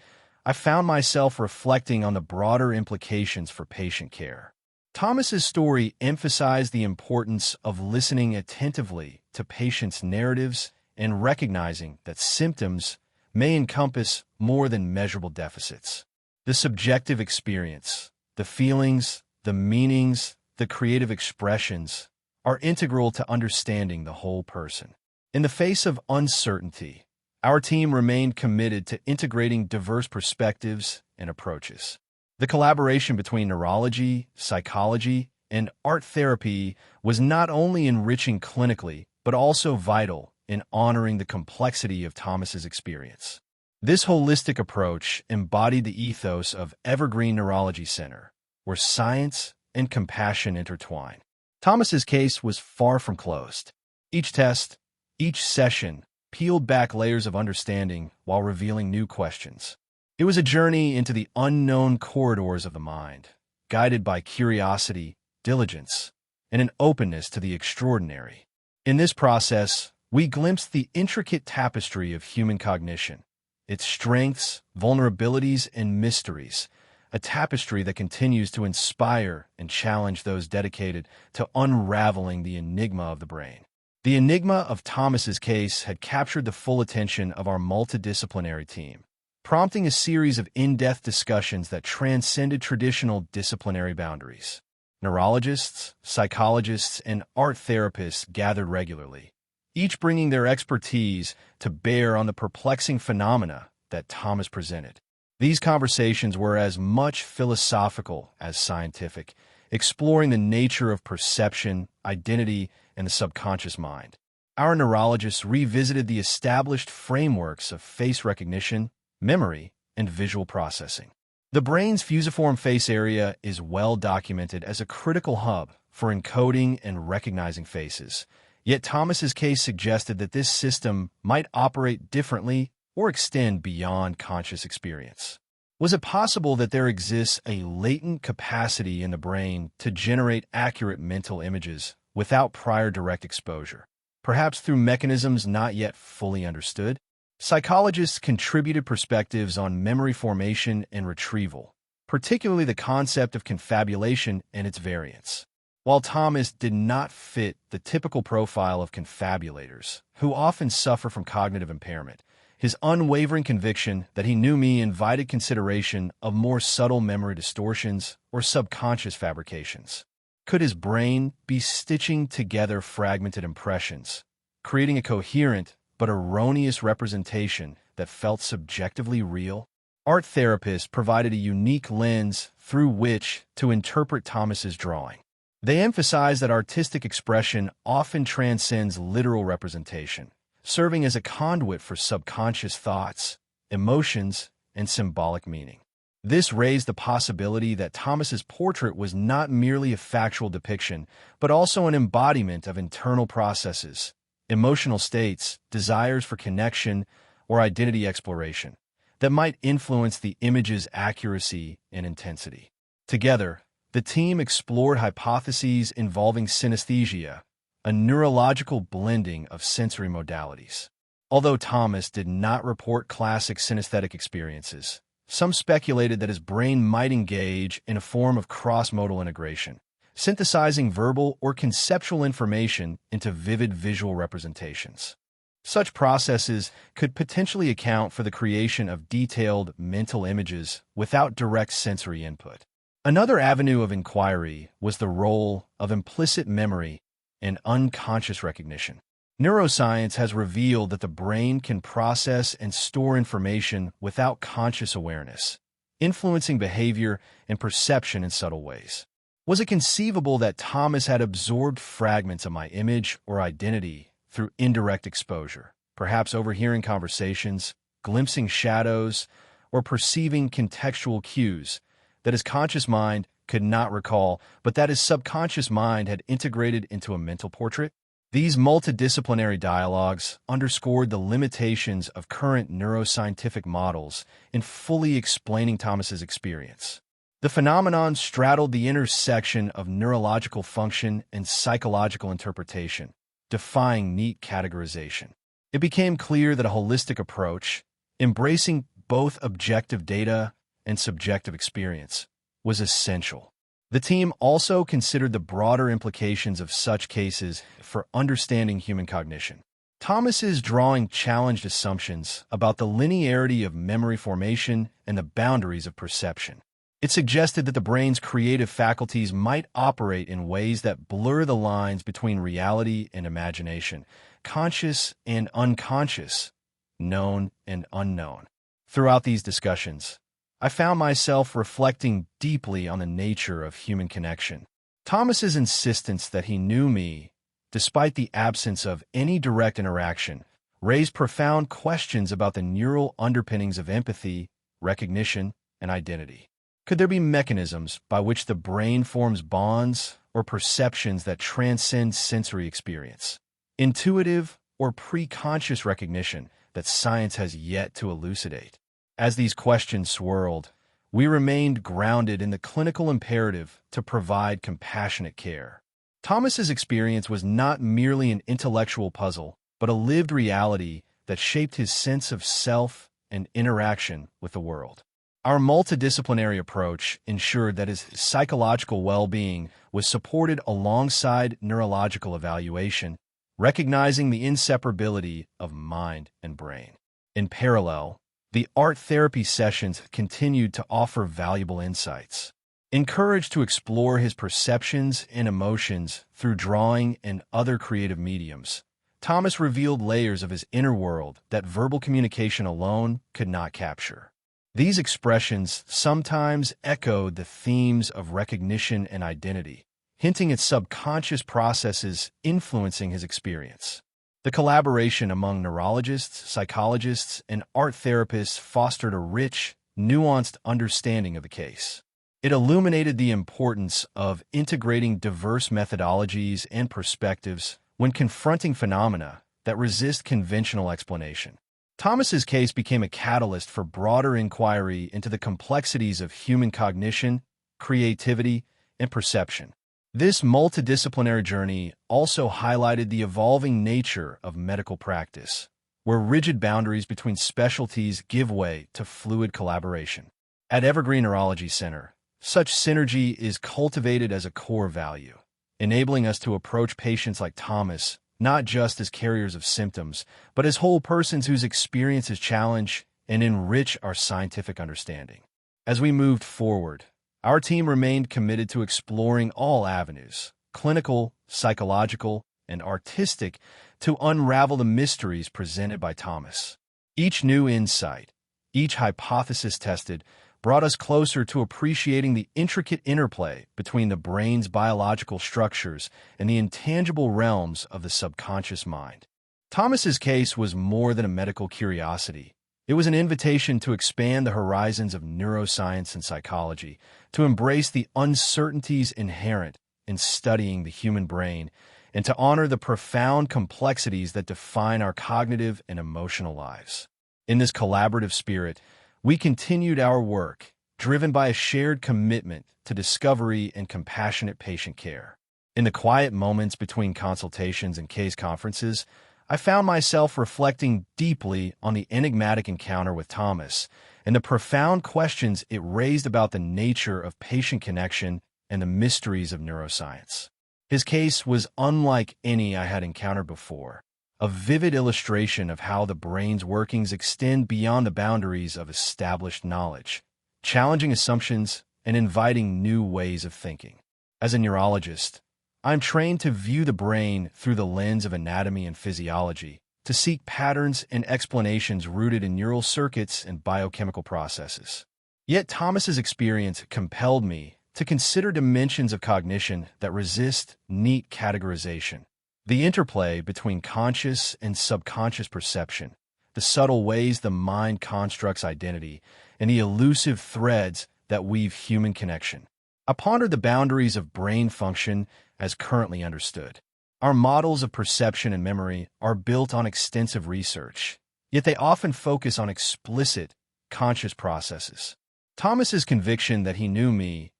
I found myself reflecting on the broader implications for patient care. Thomas's story emphasized the importance of listening attentively to patients' narratives and recognizing that symptoms may encompass more than measurable deficits. The subjective experience, the feelings, the meanings, the creative expressions are integral to understanding the whole person. In the face of uncertainty, our team remained committed to integrating diverse perspectives and approaches. The collaboration between neurology, psychology, and art therapy was not only enriching clinically, but also vital in honoring the complexity of Thomas's experience. This holistic approach embodied the ethos of Evergreen Neurology Center, where science and compassion intertwine. Thomas's case was far from closed. Each test, Each session peeled back layers of understanding while revealing new questions. It was a journey into the unknown corridors of the mind, guided by curiosity, diligence, and an openness to the extraordinary. In this process, we glimpsed the intricate tapestry of human cognition, its strengths, vulnerabilities, and mysteries, a tapestry that continues to inspire and challenge those dedicated to unraveling the enigma of the brain. The enigma of Thomas's case had captured the full attention of our multidisciplinary team, prompting a series of in-depth discussions that transcended traditional disciplinary boundaries. Neurologists, psychologists, and art therapists gathered regularly, each bringing their expertise to bear on the perplexing phenomena that Thomas presented. These conversations were as much philosophical as scientific, exploring the nature of perception, identity, and the subconscious mind. Our neurologists revisited the established frameworks of face recognition, memory, and visual processing. The brain's fusiform face area is well documented as a critical hub for encoding and recognizing faces. Yet Thomas's case suggested that this system might operate differently or extend beyond conscious experience. Was it possible that there exists a latent capacity in the brain to generate accurate mental images without prior direct exposure, perhaps through mechanisms not yet fully understood? Psychologists contributed perspectives on memory formation and retrieval, particularly the concept of confabulation and its variants. While Thomas did not fit the typical profile of confabulators, who often suffer from cognitive impairment, his unwavering conviction that he knew me invited consideration of more subtle memory distortions or subconscious fabrications. Could his brain be stitching together fragmented impressions, creating a coherent but erroneous representation that felt subjectively real? Art therapists provided a unique lens through which to interpret Thomas's drawing. They emphasized that artistic expression often transcends literal representation, serving as a conduit for subconscious thoughts, emotions, and symbolic meaning. This raised the possibility that Thomas's portrait was not merely a factual depiction, but also an embodiment of internal processes, emotional states, desires for connection, or identity exploration that might influence the image's accuracy and intensity. Together, the team explored hypotheses involving synesthesia, a neurological blending of sensory modalities. Although Thomas did not report classic synesthetic experiences, some speculated that his brain might engage in a form of cross-modal integration, synthesizing verbal or conceptual information into vivid visual representations. Such processes could potentially account for the creation of detailed mental images without direct sensory input. Another avenue of inquiry was the role of implicit memory and unconscious recognition. Neuroscience has revealed that the brain can process and store information without conscious awareness, influencing behavior and perception in subtle ways. Was it conceivable that Thomas had absorbed fragments of my image or identity through indirect exposure, perhaps overhearing conversations, glimpsing shadows, or perceiving contextual cues that his conscious mind could not recall, but that his subconscious mind had integrated into a mental portrait? These multidisciplinary dialogues underscored the limitations of current neuroscientific models in fully explaining Thomas's experience. The phenomenon straddled the intersection of neurological function and psychological interpretation, defying neat categorization. It became clear that a holistic approach, embracing both objective data and subjective experience, was essential. The team also considered the broader implications of such cases for understanding human cognition. Thomas's drawing challenged assumptions about the linearity of memory formation and the boundaries of perception. It suggested that the brain's creative faculties might operate in ways that blur the lines between reality and imagination, conscious and unconscious, known and unknown. Throughout these discussions, I found myself reflecting deeply on the nature of human connection. Thomas's insistence that he knew me, despite the absence of any direct interaction, raised profound questions about the neural underpinnings of empathy, recognition, and identity. Could there be mechanisms by which the brain forms bonds or perceptions that transcend sensory experience? Intuitive, or preconscious recognition that science has yet to elucidate? As these questions swirled, we remained grounded in the clinical imperative to provide compassionate care. Thomas's experience was not merely an intellectual puzzle, but a lived reality that shaped his sense of self and interaction with the world. Our multidisciplinary approach ensured that his psychological well-being was supported alongside neurological evaluation, recognizing the inseparability of mind and brain. In parallel, the art therapy sessions continued to offer valuable insights. Encouraged to explore his perceptions and emotions through drawing and other creative mediums, Thomas revealed layers of his inner world that verbal communication alone could not capture. These expressions sometimes echoed the themes of recognition and identity, hinting at subconscious processes influencing his experience. The collaboration among neurologists, psychologists, and art therapists fostered a rich, nuanced understanding of the case. It illuminated the importance of integrating diverse methodologies and perspectives when confronting phenomena that resist conventional explanation. Thomas's case became a catalyst for broader inquiry into the complexities of human cognition, creativity, and perception. This multidisciplinary journey also highlighted the evolving nature of medical practice, where rigid boundaries between specialties give way to fluid collaboration. At Evergreen Neurology Center, such synergy is cultivated as a core value, enabling us to approach patients like Thomas not just as carriers of symptoms, but as whole persons whose experiences challenge and enrich our scientific understanding. As we moved forward, our team remained committed to exploring all avenues, clinical, psychological, and artistic, to unravel the mysteries presented by Thomas. Each new insight, each hypothesis tested, brought us closer to appreciating the intricate interplay between the brain's biological structures and the intangible realms of the subconscious mind. Thomas's case was more than a medical curiosity. It was an invitation to expand the horizons of neuroscience and psychology, to embrace the uncertainties inherent in studying the human brain, and to honor the profound complexities that define our cognitive and emotional lives. In this collaborative spirit, we continued our work, driven by a shared commitment to discovery and compassionate patient care. In the quiet moments between consultations and case conferences, I found myself reflecting deeply on the enigmatic encounter with Thomas and the profound questions it raised about the nature of patient connection and the mysteries of neuroscience. His case was unlike any I had encountered before, a vivid illustration of how the brain's workings extend beyond the boundaries of established knowledge, challenging assumptions and inviting new ways of thinking. As a neurologist, I'm trained to view the brain through the lens of anatomy and physiology, to seek patterns and explanations rooted in neural circuits and biochemical processes. Yet Thomas's experience compelled me to consider dimensions of cognition that resist neat categorization. The interplay between conscious and subconscious perception, the subtle ways the mind constructs identity, and the elusive threads that weave human connection. I pondered the boundaries of brain function as currently understood. Our models of perception and memory are built on extensive research, yet they often focus on explicit, conscious processes. Thomas's conviction that he knew me,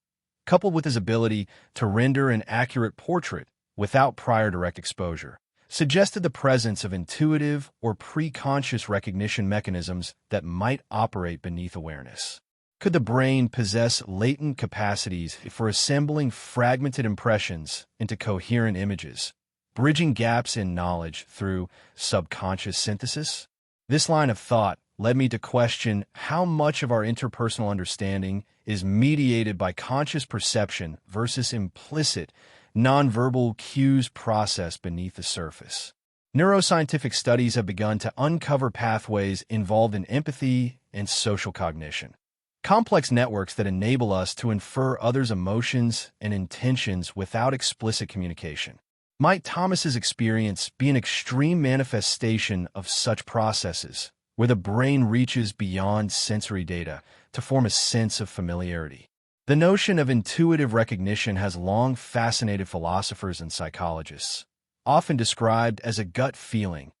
coupled with his ability to render an accurate portrait without prior direct exposure, suggested the presence of intuitive or preconscious recognition mechanisms that might operate beneath awareness. Could the brain possess latent capacities for assembling fragmented impressions into coherent images, bridging gaps in knowledge through subconscious synthesis? This line of thought led me to question how much of our interpersonal understanding is mediated by conscious perception versus implicit, nonverbal cues processed beneath the surface. Neuroscientific studies have begun to uncover pathways involved in empathy and social cognition, complex networks that enable us to infer others' emotions and intentions without explicit communication. Might Thomas's experience be an extreme manifestation of such processes, where the brain reaches beyond sensory data to form a sense of familiarity? The notion of intuitive recognition has long fascinated philosophers and psychologists, often described as a gut feeling,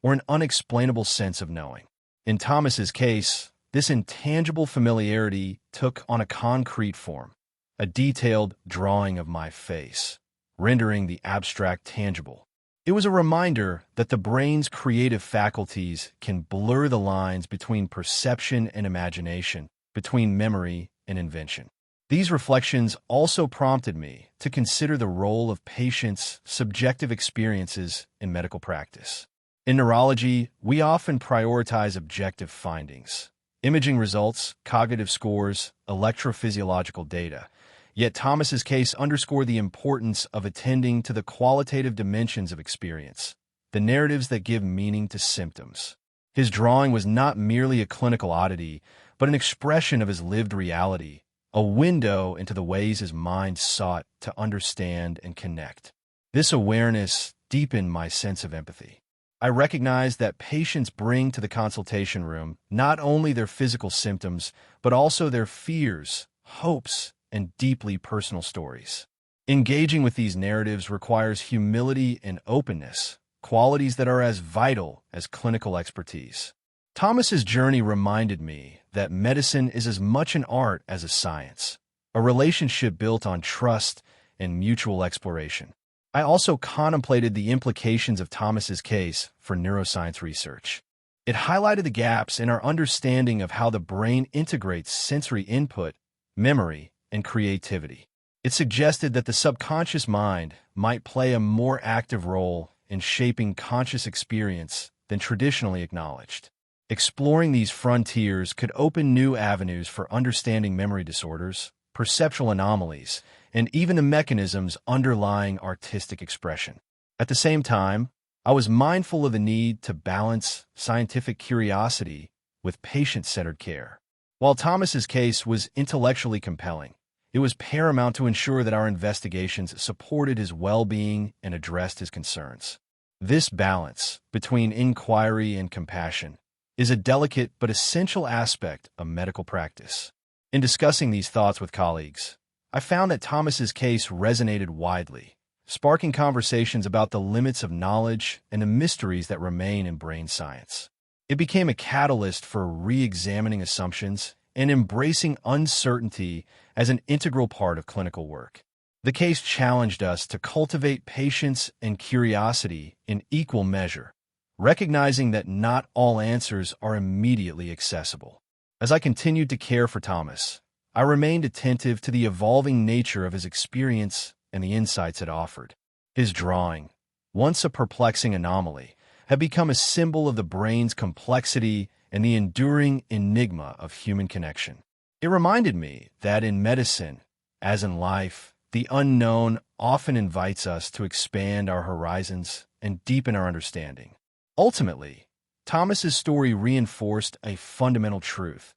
or an unexplainable sense of knowing. In Thomas's case, this intangible familiarity took on a concrete form, a detailed drawing of my face, rendering the abstract tangible. It was a reminder that the brain's creative faculties can blur the lines between perception and imagination, between memory and invention. These reflections also prompted me to consider the role of patients' subjective experiences in medical practice. In neurology, we often prioritize objective findings, imaging results, cognitive scores, electrophysiological data. Yet Thomas's case underscored the importance of attending to the qualitative dimensions of experience, the narratives that give meaning to symptoms. His drawing was not merely a clinical oddity, but an expression of his lived reality, a window into the ways his mind sought to understand and connect. This awareness deepened my sense of empathy. I recognized that patients bring to the consultation room not only their physical symptoms, but also their fears, hopes, and deeply personal stories. Engaging with these narratives requires humility and openness, qualities that are as vital as clinical expertise. Thomas's journey reminded me that medicine is as much an art as a science, a relationship built on trust and mutual exploration. I also contemplated the implications of Thomas's case for neuroscience research. It highlighted the gaps in our understanding of how the brain integrates sensory input, memory, and creativity. It suggested that the subconscious mind might play a more active role in shaping conscious experience than traditionally acknowledged. Exploring these frontiers could open new avenues for understanding memory disorders, perceptual anomalies, and even the mechanisms underlying artistic expression. At the same time, I was mindful of the need to balance scientific curiosity with patient-centered care. While Thomas's case was intellectually compelling, it was paramount to ensure that our investigations supported his well-being and addressed his concerns. This balance between inquiry and compassion is a delicate but essential aspect of medical practice. In discussing these thoughts with colleagues, I found that Thomas's case resonated widely, sparking conversations about the limits of knowledge and the mysteries that remain in brain science. It became a catalyst for re-examining assumptions and embracing uncertainty as an integral part of clinical work. The case challenged us to cultivate patience and curiosity in equal measure, recognizing that not all answers are immediately accessible. As I continued to care for Thomas, I remained attentive to the evolving nature of his experience and the insights it offered. His drawing, once a perplexing anomaly, had become a symbol of the brain's complexity and the enduring enigma of human connection. It reminded me that in medicine, as in life, the unknown often invites us to expand our horizons and deepen our understanding. Ultimately, Thomas's story reinforced a fundamental truth,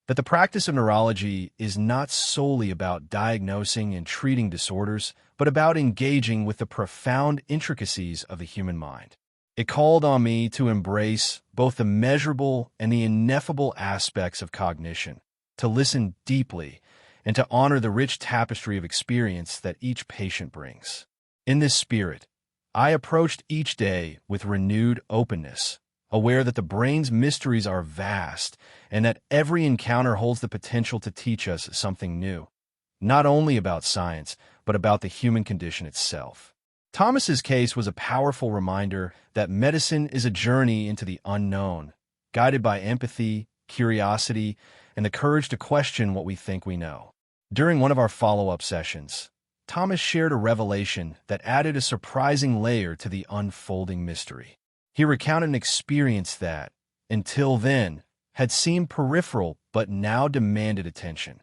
that the practice of neurology is not solely about diagnosing and treating disorders, but about engaging with the profound intricacies of the human mind. It called on me to embrace both the measurable and the ineffable aspects of cognition, to listen deeply, and to honor the rich tapestry of experience that each patient brings. In this spirit, I approached each day with renewed openness, aware that the brain's mysteries are vast and that every encounter holds the potential to teach us something new, not only about science, but about the human condition itself. Thomas's case was a powerful reminder that medicine is a journey into the unknown, guided by empathy, curiosity, and the courage to question what we think we know. During one of our follow-up sessions, Thomas shared a revelation that added a surprising layer to the unfolding mystery. He recounted an experience that, until then, had seemed peripheral but now demanded attention.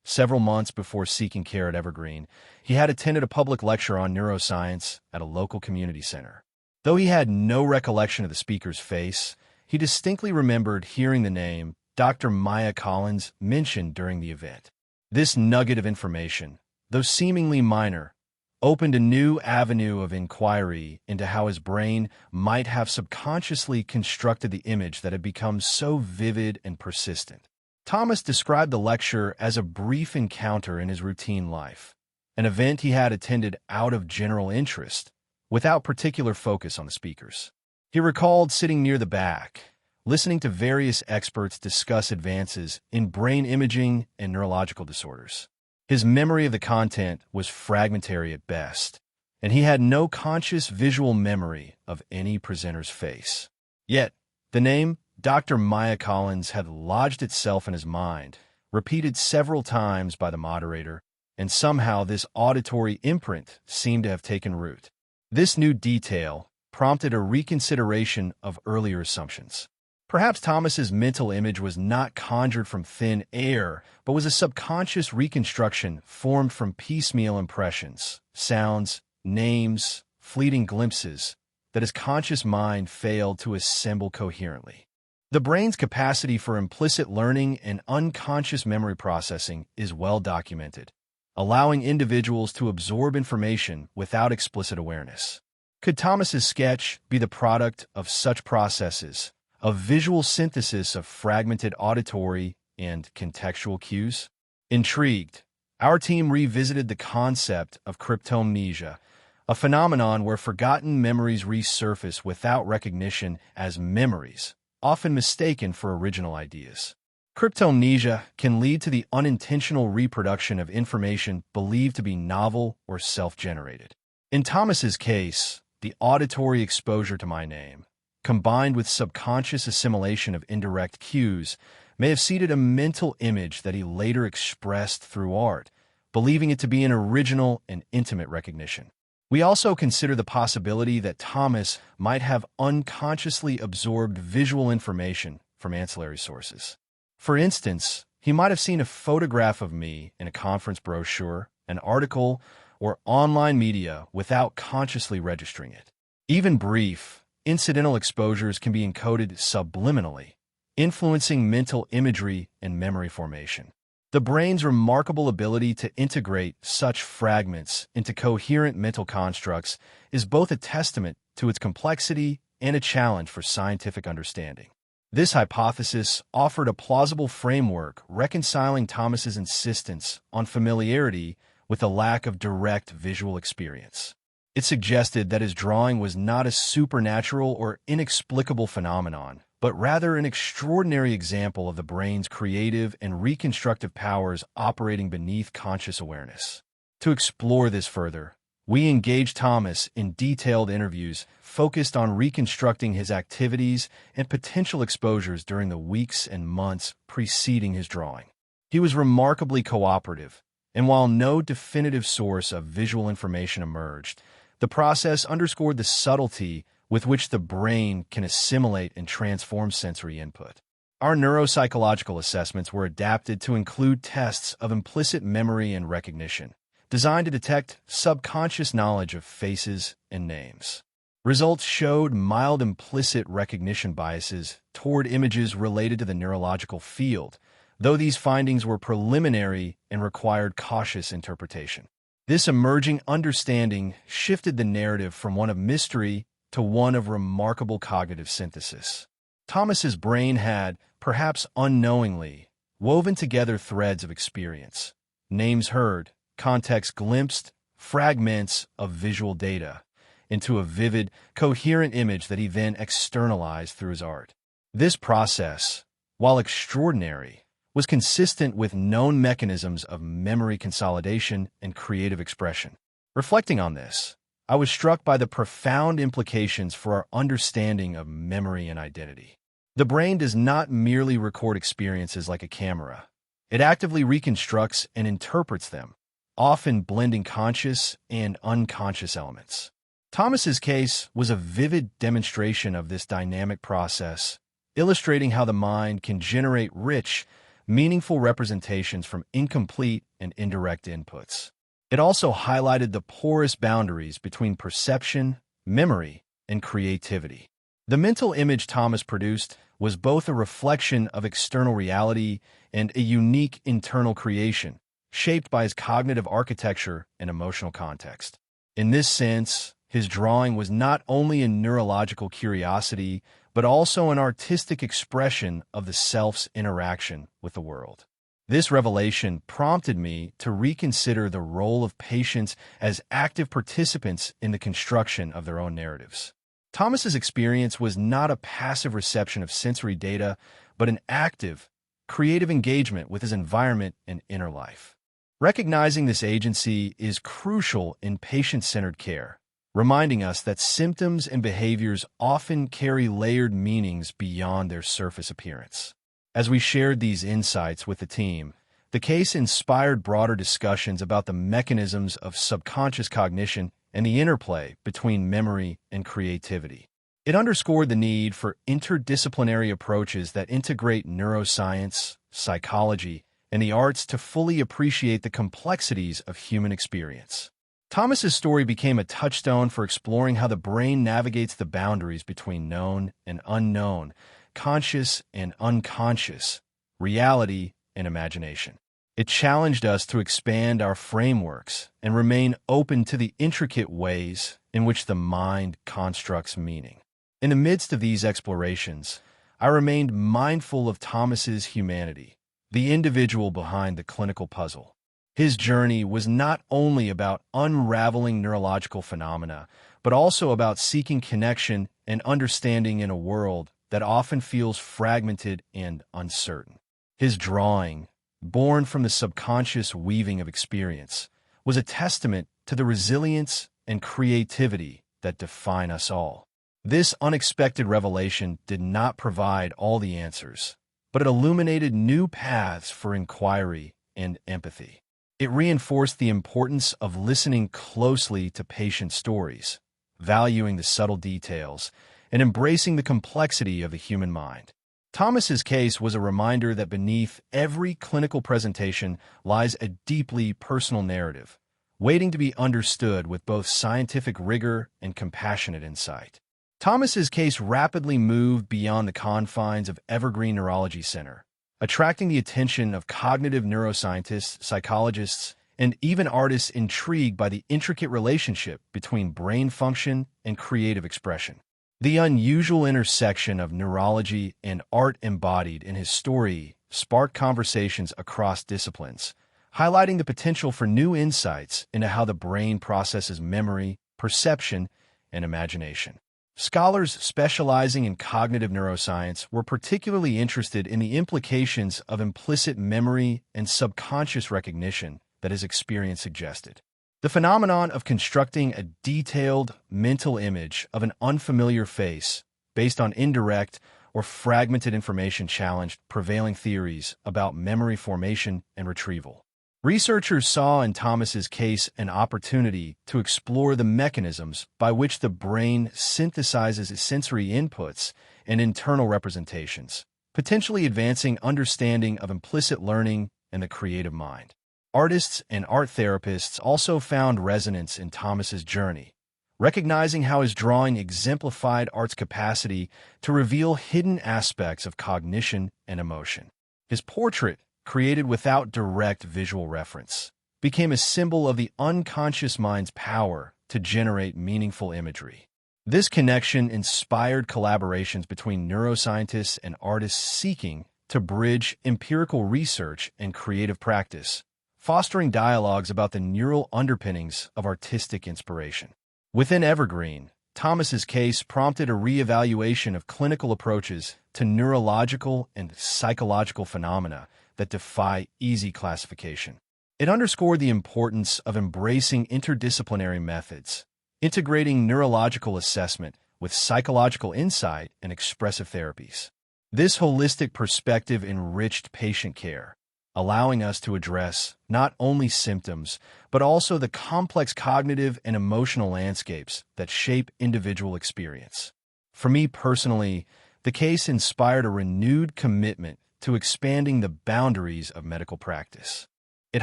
Several months before seeking care at Evergreen, he had attended a public lecture on neuroscience at a local community center. Though he had no recollection of the speaker's face, he distinctly remembered hearing the name Dr. Maya Collins mentioned during the event. This nugget of information, though seemingly minor, opened a new avenue of inquiry into how his brain might have subconsciously constructed the image that had become so vivid and persistent. Thomas described the lecture as a brief encounter in his routine life, an event he had attended out of general interest, without particular focus on the speakers. He recalled sitting near the back, listening to various experts discuss advances in brain imaging and neurological disorders. His memory of the content was fragmentary at best, and he had no conscious visual memory of any presenter's face. Yet, the name Dr. Maya Collins had lodged itself in his mind, repeated several times by the moderator, and somehow this auditory imprint seemed to have taken root. This new detail prompted a reconsideration of earlier assumptions. Perhaps Thomas's mental image was not conjured from thin air, but was a subconscious reconstruction formed from piecemeal impressions, sounds, names, fleeting glimpses that his conscious mind failed to assemble coherently. The brain's capacity for implicit learning and unconscious memory processing is well documented, allowing individuals to absorb information without explicit awareness. Could Thomas's sketch be the product of such processes, a visual synthesis of fragmented auditory and contextual cues? Intrigued, our team revisited the concept of cryptomnesia, a phenomenon where forgotten memories resurface without recognition as memories, often mistaken for original ideas. Cryptomnesia can lead to the unintentional reproduction of information believed to be novel or self-generated. In Thomas's case, the auditory exposure to my name, combined with subconscious assimilation of indirect cues, may have seeded a mental image that he later expressed through art, believing it to be an original and intimate recognition. We also consider the possibility that Thomas might have unconsciously absorbed visual information from ancillary sources. For instance, he might have seen a photograph of me in a conference brochure, an article, or online media without consciously registering it. Even brief, incidental exposures can be encoded subliminally, influencing mental imagery and memory formation. The brain's remarkable ability to integrate such fragments into coherent mental constructs is both a testament to its complexity and a challenge for scientific understanding. This hypothesis offered a plausible framework reconciling Thomas's insistence on familiarity with a lack of direct visual experience. It suggested that his drawing was not a supernatural or inexplicable phenomenon, but rather an extraordinary example of the brain's creative and reconstructive powers operating beneath conscious awareness. To explore this further, we engaged Thomas in detailed interviews focused on reconstructing his activities and potential exposures during the weeks and months preceding his drawing. He was remarkably cooperative, and while no definitive source of visual information emerged, the process underscored the subtlety with which the brain can assimilate and transform sensory input. Our neuropsychological assessments were adapted to include tests of implicit memory and recognition, designed to detect subconscious knowledge of faces and names. Results showed mild implicit recognition biases toward images related to the neurological field, though these findings were preliminary and required cautious interpretation. This emerging understanding shifted the narrative from one of mystery to one of remarkable cognitive synthesis. Thomas's brain had, perhaps unknowingly, woven together threads of experience, names heard, context glimpsed, fragments of visual data, into a vivid, coherent image that he then externalized through his art. This process, while extraordinary, was consistent with known mechanisms of memory consolidation and creative expression. Reflecting on this, I was struck by the profound implications for our understanding of memory and identity. The brain does not merely record experiences like a camera. It actively reconstructs and interprets them, often blending conscious and unconscious elements. Thomas's case was a vivid demonstration of this dynamic process, illustrating how the mind can generate rich, meaningful representations from incomplete and indirect inputs. It also highlighted the porous boundaries between perception, memory, and creativity. The mental image Thomas produced was both a reflection of external reality and a unique internal creation, shaped by his cognitive architecture and emotional context. In this sense, his drawing was not only a neurological curiosity, but also an artistic expression of the self's interaction with the world. This revelation prompted me to reconsider the role of patients as active participants in the construction of their own narratives. Thomas's experience was not a passive reception of sensory data, but an active, creative engagement with his environment and inner life. Recognizing this agency is crucial in patient-centered care, reminding us that symptoms and behaviors often carry layered meanings beyond their surface appearance. As we shared these insights with the team, the case inspired broader discussions about the mechanisms of subconscious cognition and the interplay between memory and creativity. It underscored the need for interdisciplinary approaches that integrate neuroscience, psychology, and the arts to fully appreciate the complexities of human experience. Thomas's story became a touchstone for exploring how the brain navigates the boundaries between known and unknown, conscious and unconscious, reality and imagination. It challenged us to expand our frameworks and remain open to the intricate ways in which the mind constructs meaning. In the midst of these explorations, I remained mindful of Thomas's humanity, the individual behind the clinical puzzle. His journey was not only about unraveling neurological phenomena, but also about seeking connection and understanding in a world that often feels fragmented and uncertain. His drawing, born from the subconscious weaving of experience, was a testament to the resilience and creativity that define us all. This unexpected revelation did not provide all the answers, but it illuminated new paths for inquiry and empathy. It reinforced the importance of listening closely to patient stories, valuing the subtle details, and embracing the complexity of the human mind. Thomas's case was a reminder that beneath every clinical presentation lies a deeply personal narrative, waiting to be understood with both scientific rigor and compassionate insight. Thomas's case rapidly moved beyond the confines of Evergreen Neurology Center, attracting the attention of cognitive neuroscientists, psychologists, and even artists intrigued by the intricate relationship between brain function and creative expression. The unusual intersection of neurology and art embodied in his story sparked conversations across disciplines, highlighting the potential for new insights into how the brain processes memory, perception, and imagination. Scholars specializing in cognitive neuroscience were particularly interested in the implications of implicit memory and subconscious recognition that his experience suggested. The phenomenon of constructing a detailed mental image of an unfamiliar face based on indirect or fragmented information challenged prevailing theories about memory formation and retrieval. Researchers saw in Thomas's case an opportunity to explore the mechanisms by which the brain synthesizes its sensory inputs and internal representations, potentially advancing understanding of implicit learning and the creative mind. Artists and art therapists also found resonance in Thomas's journey, recognizing how his drawing exemplified art's capacity to reveal hidden aspects of cognition and emotion. His portrait, created without direct visual reference, became a symbol of the unconscious mind's power to generate meaningful imagery. This connection inspired collaborations between neuroscientists and artists seeking to bridge empirical research and creative practice, fostering dialogues about the neural underpinnings of artistic inspiration. Within Evergreen, Thomas's case prompted a reevaluation of clinical approaches to neurological and psychological phenomena that defy easy classification. It underscored the importance of embracing interdisciplinary methods, integrating neurological assessment with psychological insight and expressive therapies. This holistic perspective enriched patient care, allowing us to address not only symptoms, but also the complex cognitive and emotional landscapes that shape individual experience. For me personally, the case inspired a renewed commitment to expanding the boundaries of medical practice. It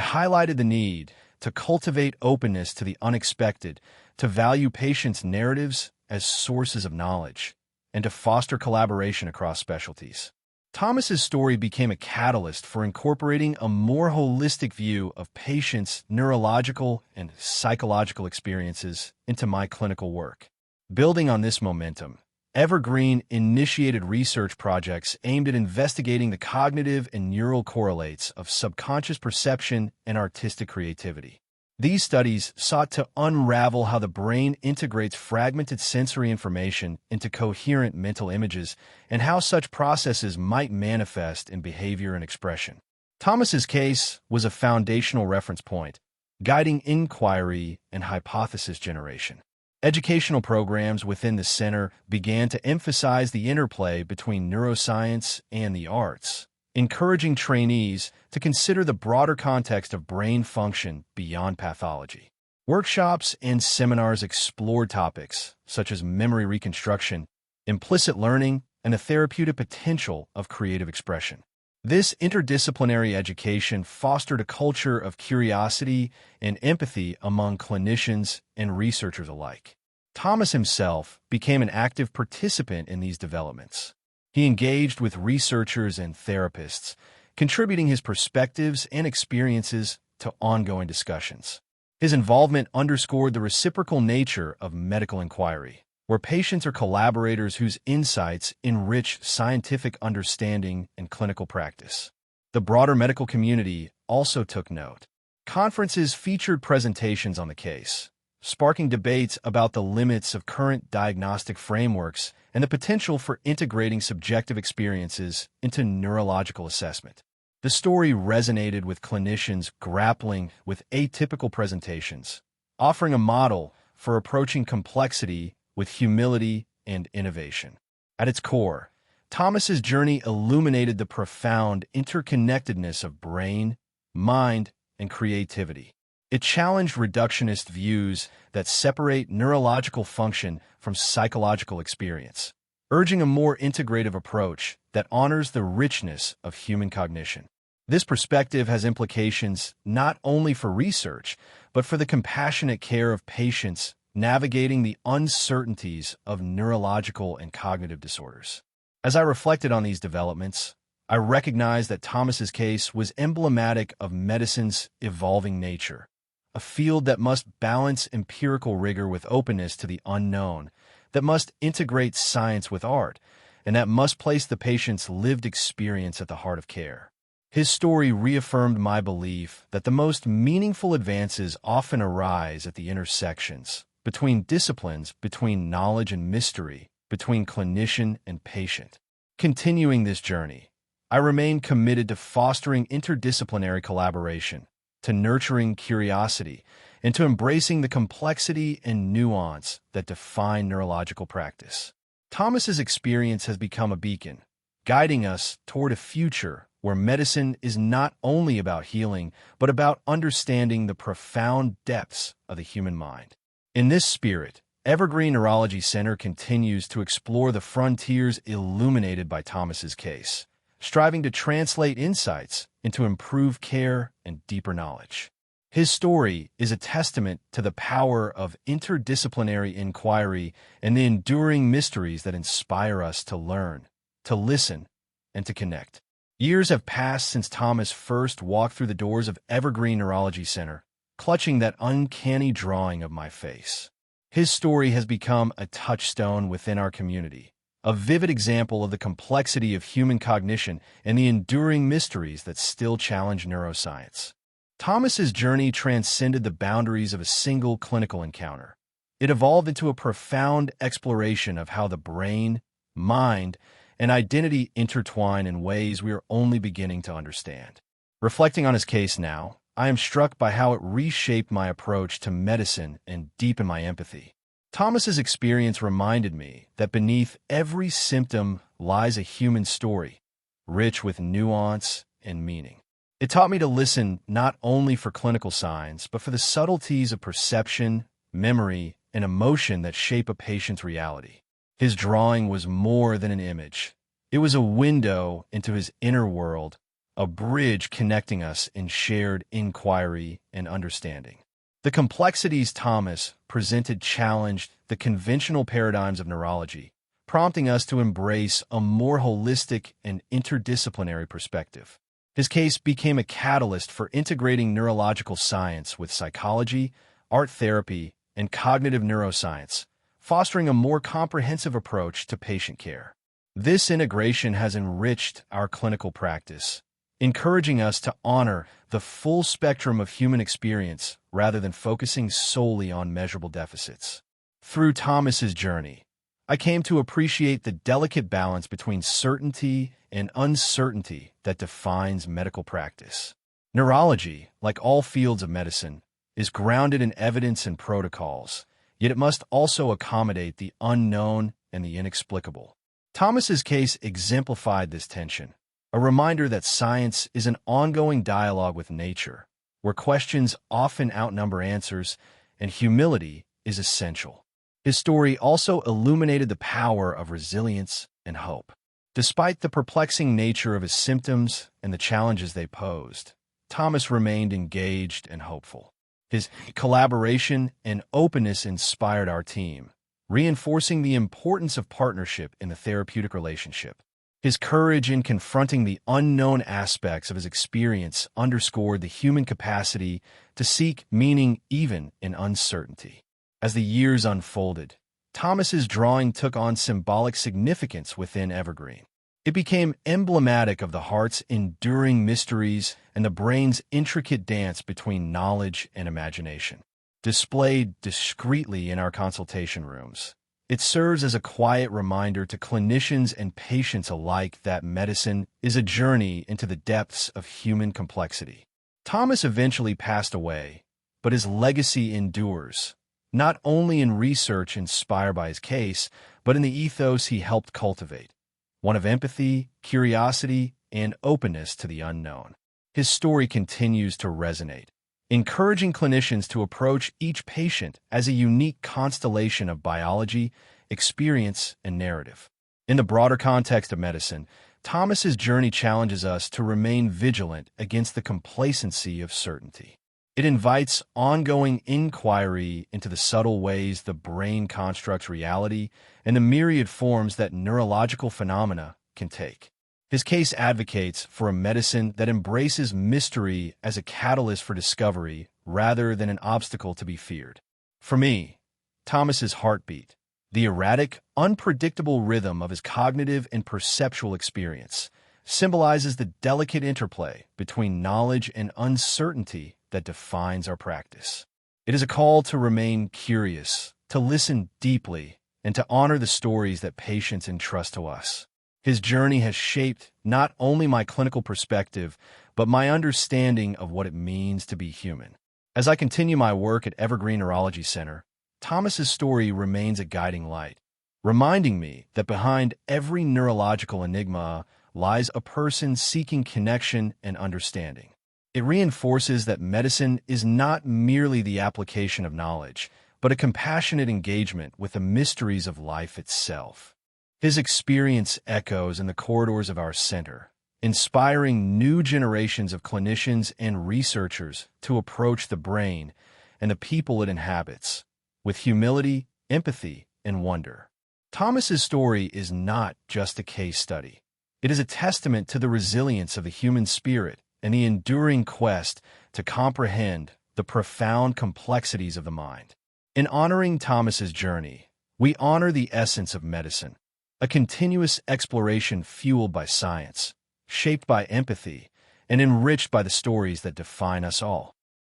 highlighted the need to cultivate openness to the unexpected, to value patients' narratives as sources of knowledge, and to foster collaboration across specialties. Thomas's story became a catalyst for incorporating a more holistic view of patients' neurological and psychological experiences into my clinical work. Building on this momentum, Evergreen initiated research projects aimed at investigating the cognitive and neural correlates of subconscious perception and artistic creativity. These studies sought to unravel how the brain integrates fragmented sensory information into coherent mental images and how such processes might manifest in behavior and expression. Thomas's case was a foundational reference point, guiding inquiry and hypothesis generation. Educational programs within the center began to emphasize the interplay between neuroscience and the arts, encouraging trainees to consider the broader context of brain function beyond pathology. Workshops and seminars explored topics such as memory reconstruction, implicit learning, and the therapeutic potential of creative expression. This interdisciplinary education fostered a culture of curiosity and empathy among clinicians and researchers alike. Thomas himself became an active participant in these developments. He engaged with researchers and therapists, contributing his perspectives and experiences to ongoing discussions. His involvement underscored the reciprocal nature of medical inquiry, where patients are collaborators whose insights enrich scientific understanding and clinical practice. The broader medical community also took note. Conferences featured presentations on the case, sparking debates about the limits of current diagnostic frameworks and the potential for integrating subjective experiences into neurological assessment. The story resonated with clinicians grappling with atypical presentations, offering a model for approaching complexity with humility and innovation. At its core, Thomas's journey illuminated the profound interconnectedness of brain, mind, and creativity. It challenged reductionist views that separate neurological function from psychological experience, urging a more integrative approach that honors the richness of human cognition. This perspective has implications not only for research, but for the compassionate care of patients navigating the uncertainties of neurological and cognitive disorders. As I reflected on these developments, I recognized that Thomas's case was emblematic of medicine's evolving nature, a field that must balance empirical rigor with openness to the unknown, that must integrate science with art, and that must place the patient's lived experience at the heart of care. His story reaffirmed my belief that the most meaningful advances often arise at the intersections between disciplines, between knowledge and mystery, between clinician and patient. Continuing this journey, I remain committed to fostering interdisciplinary collaboration, to nurturing curiosity, and to embracing the complexity and nuance that define neurological practice. Thomas's experience has become a beacon, guiding us toward a future where medicine is not only about healing, but about understanding the profound depths of the human mind. In this spirit, Evergreen Neurology Center continues to explore the frontiers illuminated by Thomas's case, striving to translate insights into improved care and deeper knowledge. His story is a testament to the power of interdisciplinary inquiry and the enduring mysteries that inspire us to learn, to listen, and to connect. Years have passed since Thomas first walked through the doors of Evergreen Neurology Center, clutching that uncanny drawing of my face. His story has become a touchstone within our community, a vivid example of the complexity of human cognition and the enduring mysteries that still challenge neuroscience. Thomas's journey transcended the boundaries of a single clinical encounter. It evolved into a profound exploration of how the brain, mind, and identity intertwine in ways we are only beginning to understand. Reflecting on his case now, I am struck by how it reshaped my approach to medicine and deepened my empathy. Thomas's experience reminded me that beneath every symptom lies a human story, rich with nuance and meaning. It taught me to listen not only for clinical signs, but for the subtleties of perception, memory, and emotion that shape a patient's reality. His drawing was more than an image. It was a window into his inner world, a bridge connecting us in shared inquiry and understanding. The complexities Thomas presented challenged the conventional paradigms of neurology, prompting us to embrace a more holistic and interdisciplinary perspective. His case became a catalyst for integrating neurological science with psychology, art therapy, and cognitive neuroscience, fostering a more comprehensive approach to patient care. This integration has enriched our clinical practice, encouraging us to honor the full spectrum of human experience rather than focusing solely on measurable deficits. Through Thomas's journey, I came to appreciate the delicate balance between certainty and uncertainty that defines medical practice. Neurology, like all fields of medicine, is grounded in evidence and protocols, yet it must also accommodate the unknown and the inexplicable. Thomas's case exemplified this tension, a reminder that science is an ongoing dialogue with nature, where questions often outnumber answers and humility is essential. His story also illuminated the power of resilience and hope. Despite the perplexing nature of his symptoms and the challenges they posed, Thomas remained engaged and hopeful. His collaboration and openness inspired our team, reinforcing the importance of partnership in the therapeutic relationship. His courage in confronting the unknown aspects of his experience underscored the human capacity to seek meaning even in uncertainty. As the years unfolded, Thomas's drawing took on symbolic significance within Evergreen. It became emblematic of the heart's enduring mysteries and the brain's intricate dance between knowledge and imagination. Displayed discreetly in our consultation rooms, it serves as a quiet reminder to clinicians and patients alike that medicine is a journey into the depths of human complexity. Thomas eventually passed away, but his legacy endures, not only in research inspired by his case, but in the ethos he helped cultivate, one of empathy, curiosity, and openness to the unknown. His story continues to resonate, encouraging clinicians to approach each patient as a unique constellation of biology, experience, and narrative. In the broader context of medicine, Thomas's journey challenges us to remain vigilant against the complacency of certainty. It invites ongoing inquiry into the subtle ways the brain constructs reality and the myriad forms that neurological phenomena can take. His case advocates for a medicine that embraces mystery as a catalyst for discovery rather than an obstacle to be feared. For me, Thomas's heartbeat, the erratic, unpredictable rhythm of his cognitive and perceptual experience, symbolizes the delicate interplay between knowledge and uncertainty that defines our practice. It is a call to remain curious, to listen deeply, and to honor the stories that patients entrust to us. His journey has shaped not only my clinical perspective, but my understanding of what it means to be human. As I continue my work at Evergreen Neurology Center, Thomas's story remains a guiding light, reminding me that behind every neurological enigma lies a person seeking connection and understanding. It reinforces that medicine is not merely the application of knowledge, but a compassionate engagement with the mysteries of life itself. His experience echoes in the corridors of our center, inspiring new generations of clinicians and researchers to approach the brain and the people it inhabits with humility, empathy, and wonder. Thomas's story is not just a case study. It is a testament to the resilience of the human spirit and the enduring quest to comprehend the profound complexities of the mind. In honoring Thomas's journey, we honor the essence of medicine, a continuous exploration fueled by science, shaped by empathy, and enriched by the stories that define us all.